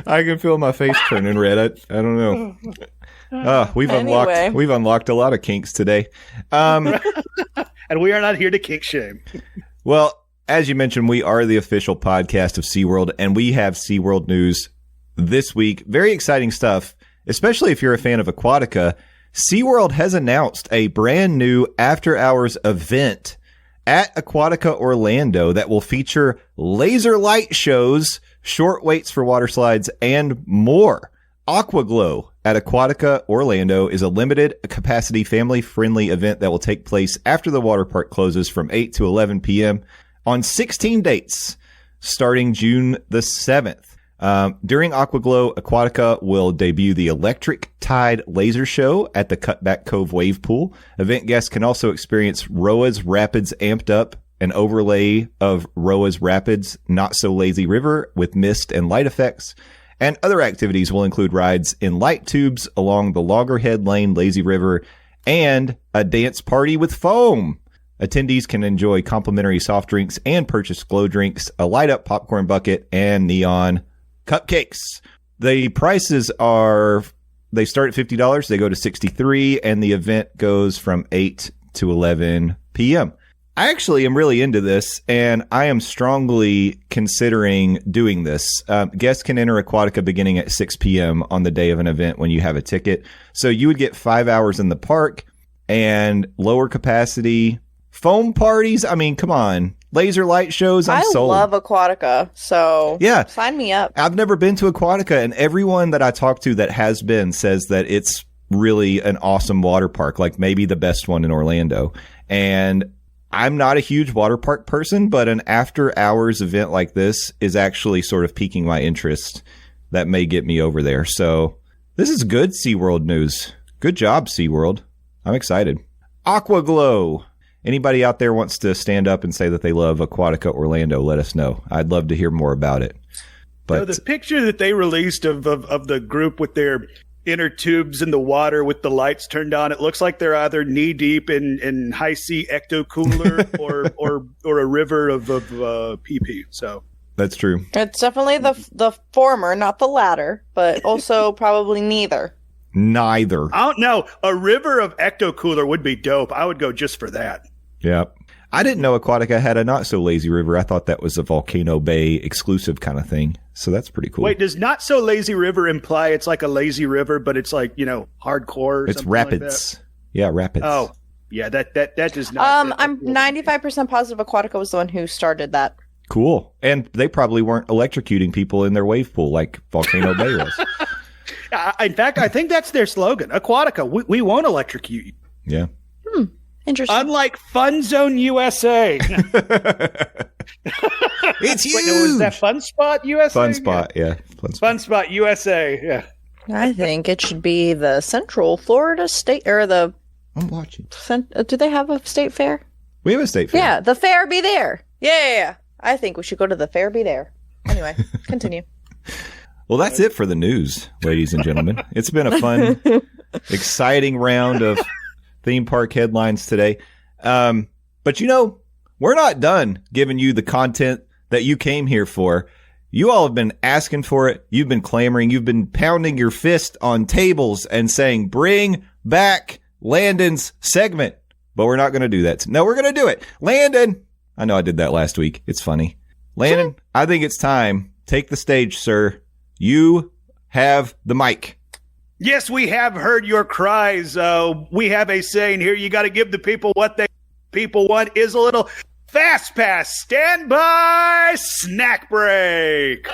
I can feel my face turning red. I don't know. We've unlocked a lot of kinks today. And we are not here to kink shame. Well, as you mentioned, we are the official podcast of SeaWorld, and we have SeaWorld news this week. Very exciting stuff, especially if you're a fan of Aquatica. SeaWorld has announced a brand new after-hours event at Aquatica Orlando that will feature laser light shows, short waits for water slides, and more. AquaGlow at Aquatica Orlando is a limited capacity family-friendly event that will take place after the water park closes from 8 to 11 p.m. on 16 dates starting June the 7th. During AquaGlow, Aquatica will debut the Electric Tide Laser Show at the Cutback Cove Wave Pool. Event guests can also experience Roa's Rapids Amped Up, an overlay of Roa's Rapids Not So Lazy River with mist and light effects. And other activities will include rides in light tubes along the Loggerhead Lane Lazy River and a dance party with foam. Attendees can enjoy complimentary soft drinks and purchase glow drinks, a light-up popcorn bucket, and neon cupcakes. The prices they start at $50, they go to $63, and the event goes from 8 to 11 p.m. I actually am really into this, and I am strongly considering doing this. Guests can enter Aquatica beginning at 6 p.m. on the day of an event when you have a ticket. So you would get 5 hours in the park and lower capacity foam parties. I mean, come on. Laser light shows. I'm sold. I love Aquatica, so yeah, sign me up. I've never been to Aquatica, and everyone that I talk to that has been says that it's really an awesome water park, like maybe the best one in Orlando. And I'm not a huge water park person, but an after hours event like this is actually sort of piquing my interest. That may get me over there. So this is good SeaWorld news. Good job, SeaWorld. I'm excited. AquaGlow. Anybody out there wants to stand up and say that they love Aquatica Orlando, let us know. I'd love to hear more about it. But the picture that they released of the group with their inner tubes in the water with the lights turned on, it looks like they're either knee deep in high sea ecto cooler or a river of PP. So that's true. It's definitely the former, not the latter, but also probably neither. Neither. I don't know. A river of ecto cooler would be dope. I would go just for that. Yeah. I didn't know Aquatica had a not so lazy river. I thought that was a Volcano Bay exclusive kind of thing. So that's pretty cool. Wait, does not so lazy river imply it's like a lazy river, but it's like, hardcore? Or it's rapids. Like yeah, rapids. Oh, yeah. That does not. I'm 95% positive Aquatica was the one who started that. Cool. And they probably weren't electrocuting people in their wave pool like Volcano Bay was. In fact, I think that's their slogan. Aquatica, we won't electrocute you. Yeah. Interesting. Unlike Fun Zone USA. It's huge. Wait, no, was that Fun Spot USA? Fun Spot, yeah. Fun Spot USA, yeah. I think it should be the Central Florida State, or the... I'm watching. Do they have a state fair? We have a state fair. Yeah, the fair be there. Yeah. I think we should go to the fair be there. Anyway, continue. Well, that's it for the news, ladies and gentlemen. It's been a fun, exciting round of theme park headlines today. But we're not done giving you the content that you came here for. You all have been asking for it. You've been clamoring. You've been pounding your fist on tables and saying, bring back Landon's segment. But we're not going to do that. No, we're going to do it. Landon. I know I did that last week. It's funny. Landon, I think it's time. Take the stage, sir. You have the mic. Yes, we have heard your cries. We have a saying here. You got to give the people what people want is a little FastPass standby snack break.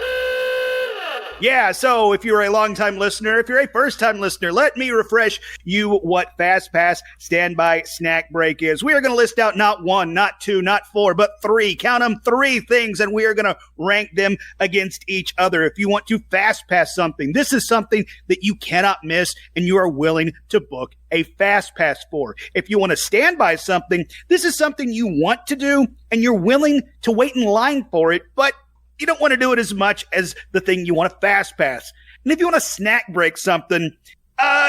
Yeah, so if you're a long-time listener, if you're a first-time listener, let me refresh you what FastPass Standby Snack Break is. We are going to list out not one, not two, not four, but three. Count them, 3 things, and we are going to rank them against each other. If you want to FastPass something, this is something that you cannot miss and you are willing to book a FastPass for. If you want to stand by something, this is something you want to do and you're willing to wait in line for it, but you don't want to do it as much as the thing you want to FastPass. And if you want to snack break something,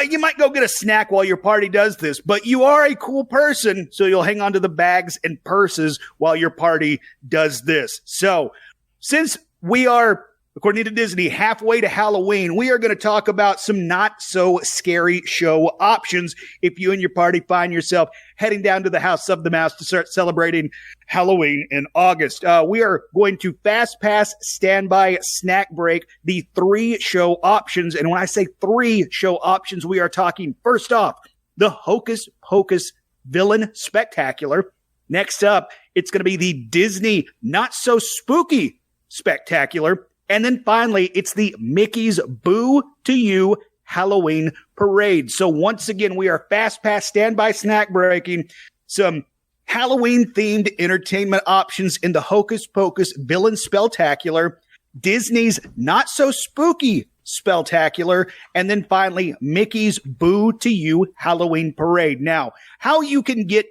you might go get a snack while your party does this, but you are a cool person, so you'll hang on to the bags and purses while your party does this. So, since we are, according to Disney, halfway to Halloween, we are going to talk about some not so scary show options if you and your party find yourself heading down to the House of the Mouse to start celebrating Halloween in August. We are going to FastPass Standby Snack Break the 3 show options. And when I say 3 show options, we are talking, first off, the Hocus Pocus Villain Spectacular. Next up, it's going to be the Disney Not So Spooky Spectacular. And then finally, it's the Mickey's Boo to You Halloween Parade. So once again, we are FastPass Standby Snack Breaking some Halloween-themed entertainment options in the Hocus Pocus Villain Spectacular, Disney's Not So Spooky Spectacular, and then finally Mickey's Boo to You Halloween Parade. Now, how you can get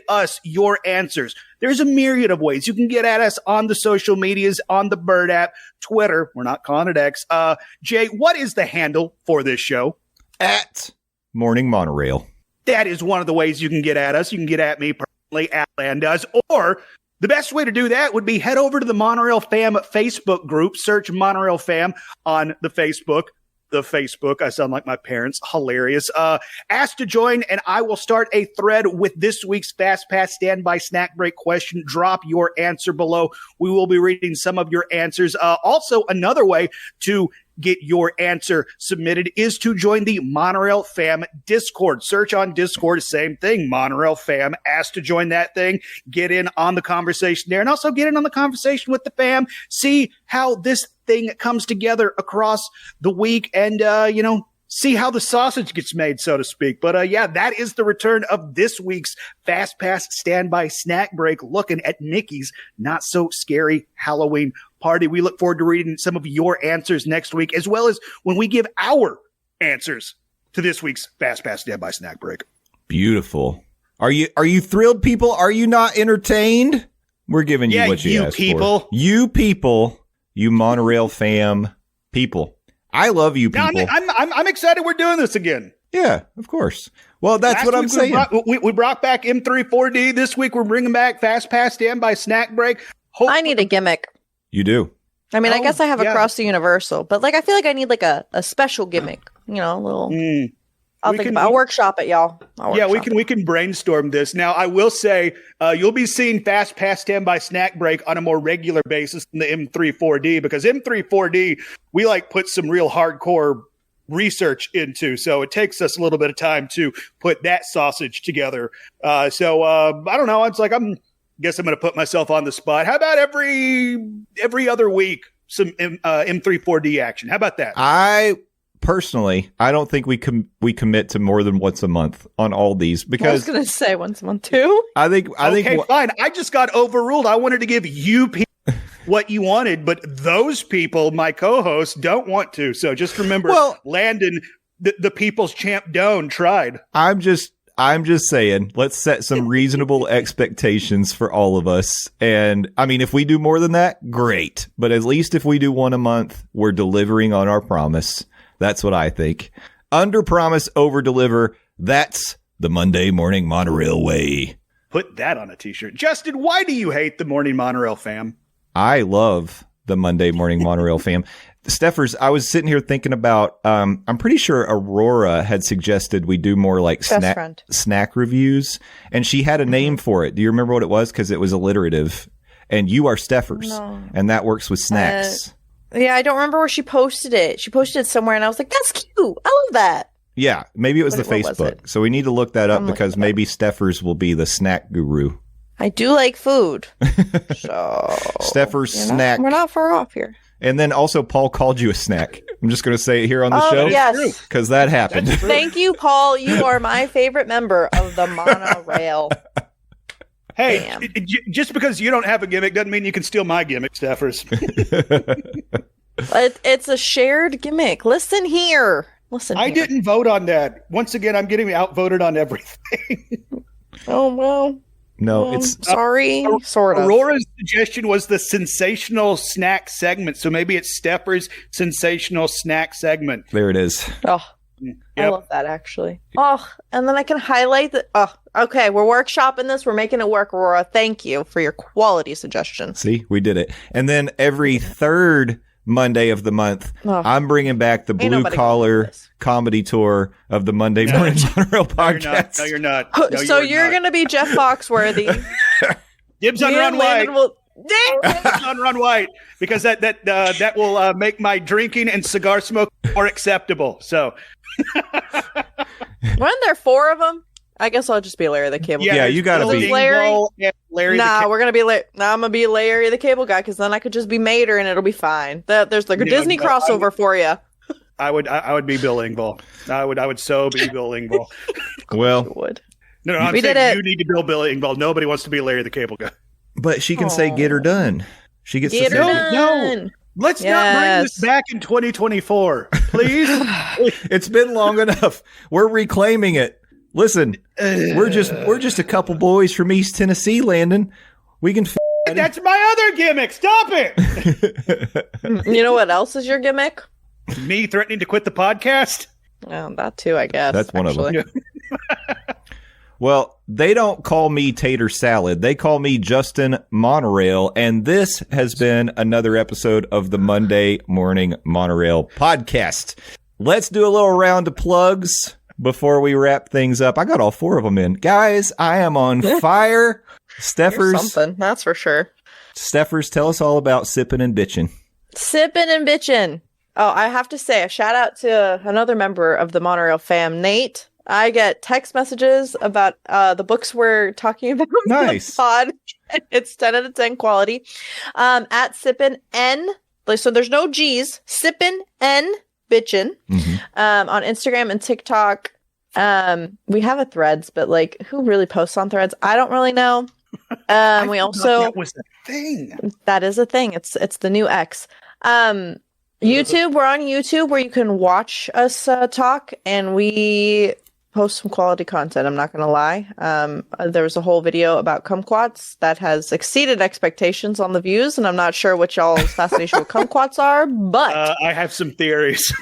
us your answers. There's a myriad of ways. You can get at us on the social medias, on the Bird app, Twitter. We're not calling it X. Jay, what is the handle for this show? At Morning Monorail. That is one of the ways you can get at us. You can get at me personally at Landus, or the best way to do that would be head over to the Monorail Fam Facebook group. Search Monorail Fam on the Facebook. I sound like my parents. Hilarious. Ask to join, and I will start a thread with this week's FastPass Standby Snack Break question. Drop your answer below. We will be reading some of your answers. Also, another way to get your answer submitted is to join the Monorail Fam Discord. Search on Discord, same thing, Monorail Fam. Ask to join that thing. Get in on the conversation there, and also get in on the conversation with the fam. See how this thing comes together across the week, and see how the sausage gets made, so to speak. But yeah, that is the return of this week's FastPass Standby Snack Break, looking at Mickey's Not So Scary Halloween Party. We look forward to reading some of your answers next week, as well as when we give our answers to this week's FastPass Standby Snack Break. Beautiful. Are you thrilled, people? Are you not entertained? We're giving you what you asked for. You people, you Monorail Fam people. I love you people. Now, I'm excited we're doing this again. Yeah, of course. Well, that's what I'm saying. We brought back M3-4D. This week we're bringing back FastPass Standby Snack Break. I need a gimmick. You do. I mean, I guess I have across the Universal, but I feel like I need a special gimmick. A little. I'll workshop it, y'all. We can brainstorm this. Now, I will say you'll be seeing FastPass Standby Snack Break on a more regular basis than the M3-4D, because M3-4D we put some real hardcore research into, so it takes us a little bit of time to put that sausage together. I don't know. It's guess I'm going to put myself on the spot. How about every other week some M3-4D action? How about that? Personally, I don't think we commit to more than once a month on all these, because I was going to say once a month too. I think fine. I just got overruled. I wanted to give you people what you wanted, but those people, my co-hosts, don't want to. So just remember, Landon, the people's champ Doan tried. I'm just saying, let's set some reasonable expectations for all of us. And I mean, if we do more than that, great. But at least if we do one a month, we're delivering on our promise. That's what I think. Under promise, over deliver. That's the Monday Morning Monorail way. Put that on a t-shirt. Justin, why do you hate the Morning Monorail Fam? I love the Monday Morning Monorail fam. Stephers, I was sitting here thinking about, I'm pretty sure Aurora had suggested we do more like snack reviews, and she had a name for it. Do you remember what it was? Because it was alliterative. And you are Stephers, and that works with snacks. Yeah, I don't remember where she posted it. She posted it somewhere, and I was like, that's cute. I love that. Yeah, maybe it was the Facebook. So we need to look that up because maybe Stephers will be the snack guru. I do like food. So Stephers snack. We're not far off here. And then also Paul called you a snack. I'm just going to say it here on the show. Yes. Because that happened. Thank you, Paul. You are my favorite member of the monorail. Hey, just because you don't have a gimmick doesn't mean you can steal my gimmick, Stephers. It's a shared gimmick. Listen here. I didn't vote on that. Once again, I'm getting outvoted on everything. Oh, well. No, it's sorry. Sort of. Aurora's suggestion was the sensational snack segment. So maybe it's Stephers' sensational snack segment. There it is. Oh. Yep. I love that, actually. Oh, and then I can highlight the. Oh, okay. We're workshopping this. We're making it work, Aurora. Thank you for your quality suggestion. See, we did it. And then every third Monday of the month, I'm bringing back the blue collar comedy tour of the Monday Morning Monorail podcast. No, you're not. So you're going to be Jeff Foxworthy. Dibs on Ron White. Dibs on Ron White, because that will make my drinking and cigar smoke more acceptable. So. Weren't there 4 of them? I guess I'll just be Larry the Cable Guy. Yeah, you gotta be Larry. We're gonna be Larry. Nah, I'm gonna be Larry the Cable Guy, because then I could just be Mater and it'll be fine. There's like a Disney crossover for you. I would be Bill Engvall. I would so be Bill Engvall. Well, would. No, I'm saying you need to be Bill Engvall. Nobody wants to be Larry the Cable Guy. But she can say "Get her done." She gets to say no. Let's not bring this back in 2024, please. It's been long enough. We're reclaiming it. Listen, we're just a couple boys from East Tennessee, Landon. We can. That's my other gimmick. Stop it. You know what else is your gimmick? Me threatening to quit the podcast. That too, I guess. That's one of them. Well, they don't call me Tater Salad. They call me Justin Monorail. And this has been another episode of the Monday Morning Monorail podcast. Let's do a little round of plugs before we wrap things up. I got all 4 of them in. Guys, I am on fire. Stephers. Something, that's for sure. Stephers, tell us all about Sippin' and Bitchin'. Sippin' and Bitchin'. Oh, I have to say a shout out to another member of the Monorail fam, Nate. I get text messages about the books we're talking about. Nice. On the pod. It's 10 out of 10 quality. At Sippin' N. So there's no G's. Sippin' N Bitchin'. On Instagram and TikTok. We have a Threads, but like, who really posts on Threads? I don't really know. We also that was a thing. That is a thing. It's the new X. YouTube. We're on YouTube where you can watch us talk, and we post some quality content. I'm not going to lie. There was a whole video about kumquats that has exceeded expectations on the views, and I'm not sure what y'all's fascination with kumquats are, but I have some theories.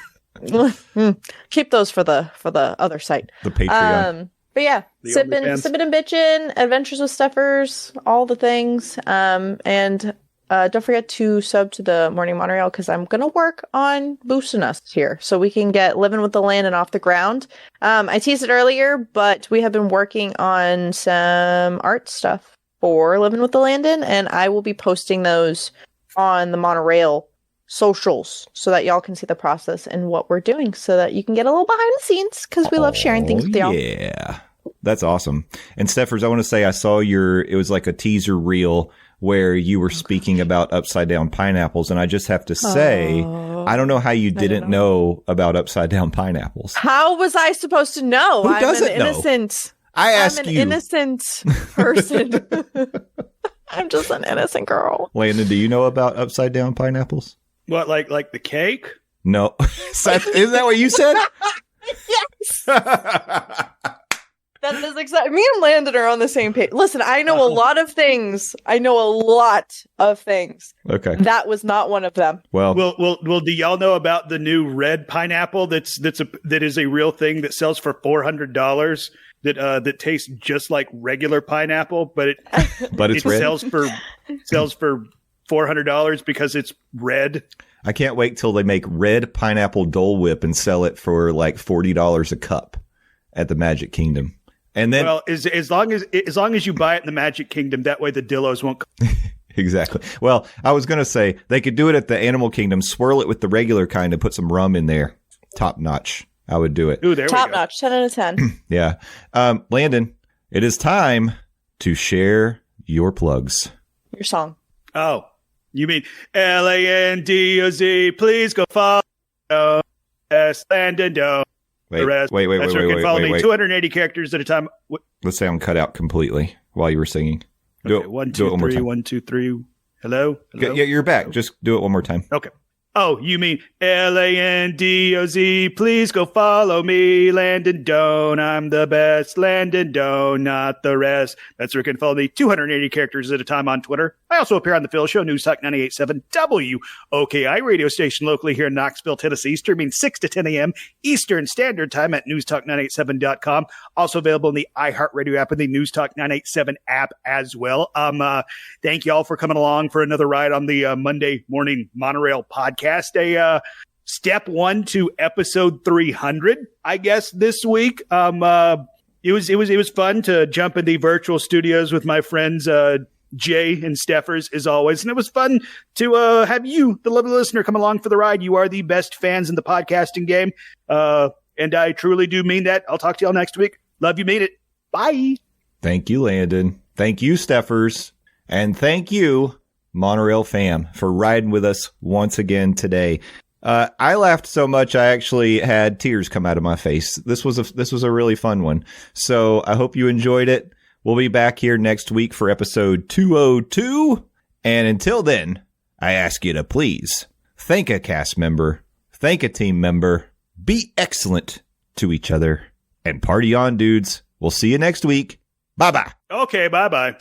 Keep those for the other site, the Patreon. But yeah, sipping and bitchin', adventures with Stephers, all the things. And don't forget to sub to the Morning Monorail, because I'm going to work on boosting us here so we can get Living with the Land and off the ground. I teased it earlier, but we have been working on some art stuff for Living with the Landon, and I will be posting those on the Monorail socials so that y'all can see the process and what we're doing, so that you can get a little behind the scenes, because we love sharing things with y'all. Yeah, that's awesome. And Stephers, I want to say I saw it was like a teaser reel where you were speaking about upside down pineapples, and I just have to say, I don't know how you didn't know about upside down pineapples. How was I supposed to know? Who doesn't know? I'm an innocent person. I'm just an innocent girl. Landon, do you know about upside down pineapples? What, like the cake? No. Isn't that what you said? Yes. That is exactly. Me and Landon are on the same page. Listen, I know a lot of things. Okay. That was not one of them. Well, do y'all know about the new red pineapple that is a real thing that sells for $400 that tastes just like regular pineapple, but it red? sells for $400 because it's red. I can't wait till they make red pineapple Dole Whip and sell it for like $40 a cup at the Magic Kingdom. And then, well, as long as you buy it in the Magic Kingdom, that way the dillos won't. Exactly. Well, I was going to say they could do it at the Animal Kingdom, swirl it with the regular kind and put some rum in there. Top notch. I would do it. Ooh, there Top we go. notch, 10 out of 10. Yeah. Landon, it is time to share your plugs. Your song. Oh, you mean LANDOZ? Please go follow Landon. Wait, The rest. wait. That's where you can follow me. 280 characters at a time. The sound cut out completely while you were singing. Do Okay, it. 1, do it 2, one more 3, time. 1, 2, 3. Hello? Yeah, you're back. Just do it one more time. Okay. Oh, you mean LANDOZ? Please go follow me, Landon Doan. I'm the best, Landon Doan, not the rest. That's where you can follow me. 280 characters at a time on Twitter. I also appear on the Phil Show, News Talk 98.7 WOKI radio station locally here in Knoxville, Tennessee, streaming 6 to 10 a.m. Eastern Standard Time at newstalk987.com. Also available in the iHeartRadio app and the News Talk 987 app as well. Thank you all for coming along for another ride on the Monday Morning Monorail podcast. Step 1 to episode 300, I guess, this week. It was fun to jump in the virtual studios with my friends Jay and Stephers, as always, and it was fun to have you, the lovely listener, come along for the ride. You are the best fans in the podcasting game, and I truly do mean that. I'll talk to y'all next week. Love you, mean it. Bye. Thank you, Landon. Thank you, Stephers. And thank you, Monorail fam, for riding with us once again today. I laughed so much I actually had tears come out of my face. This was a really fun one. So I hope you enjoyed it. We'll be back here next week for episode 202. And until then, I ask you to please thank a cast member, thank a team member, be excellent to each other, and party on, dudes. We'll see you next week. Bye-bye. Okay, bye-bye.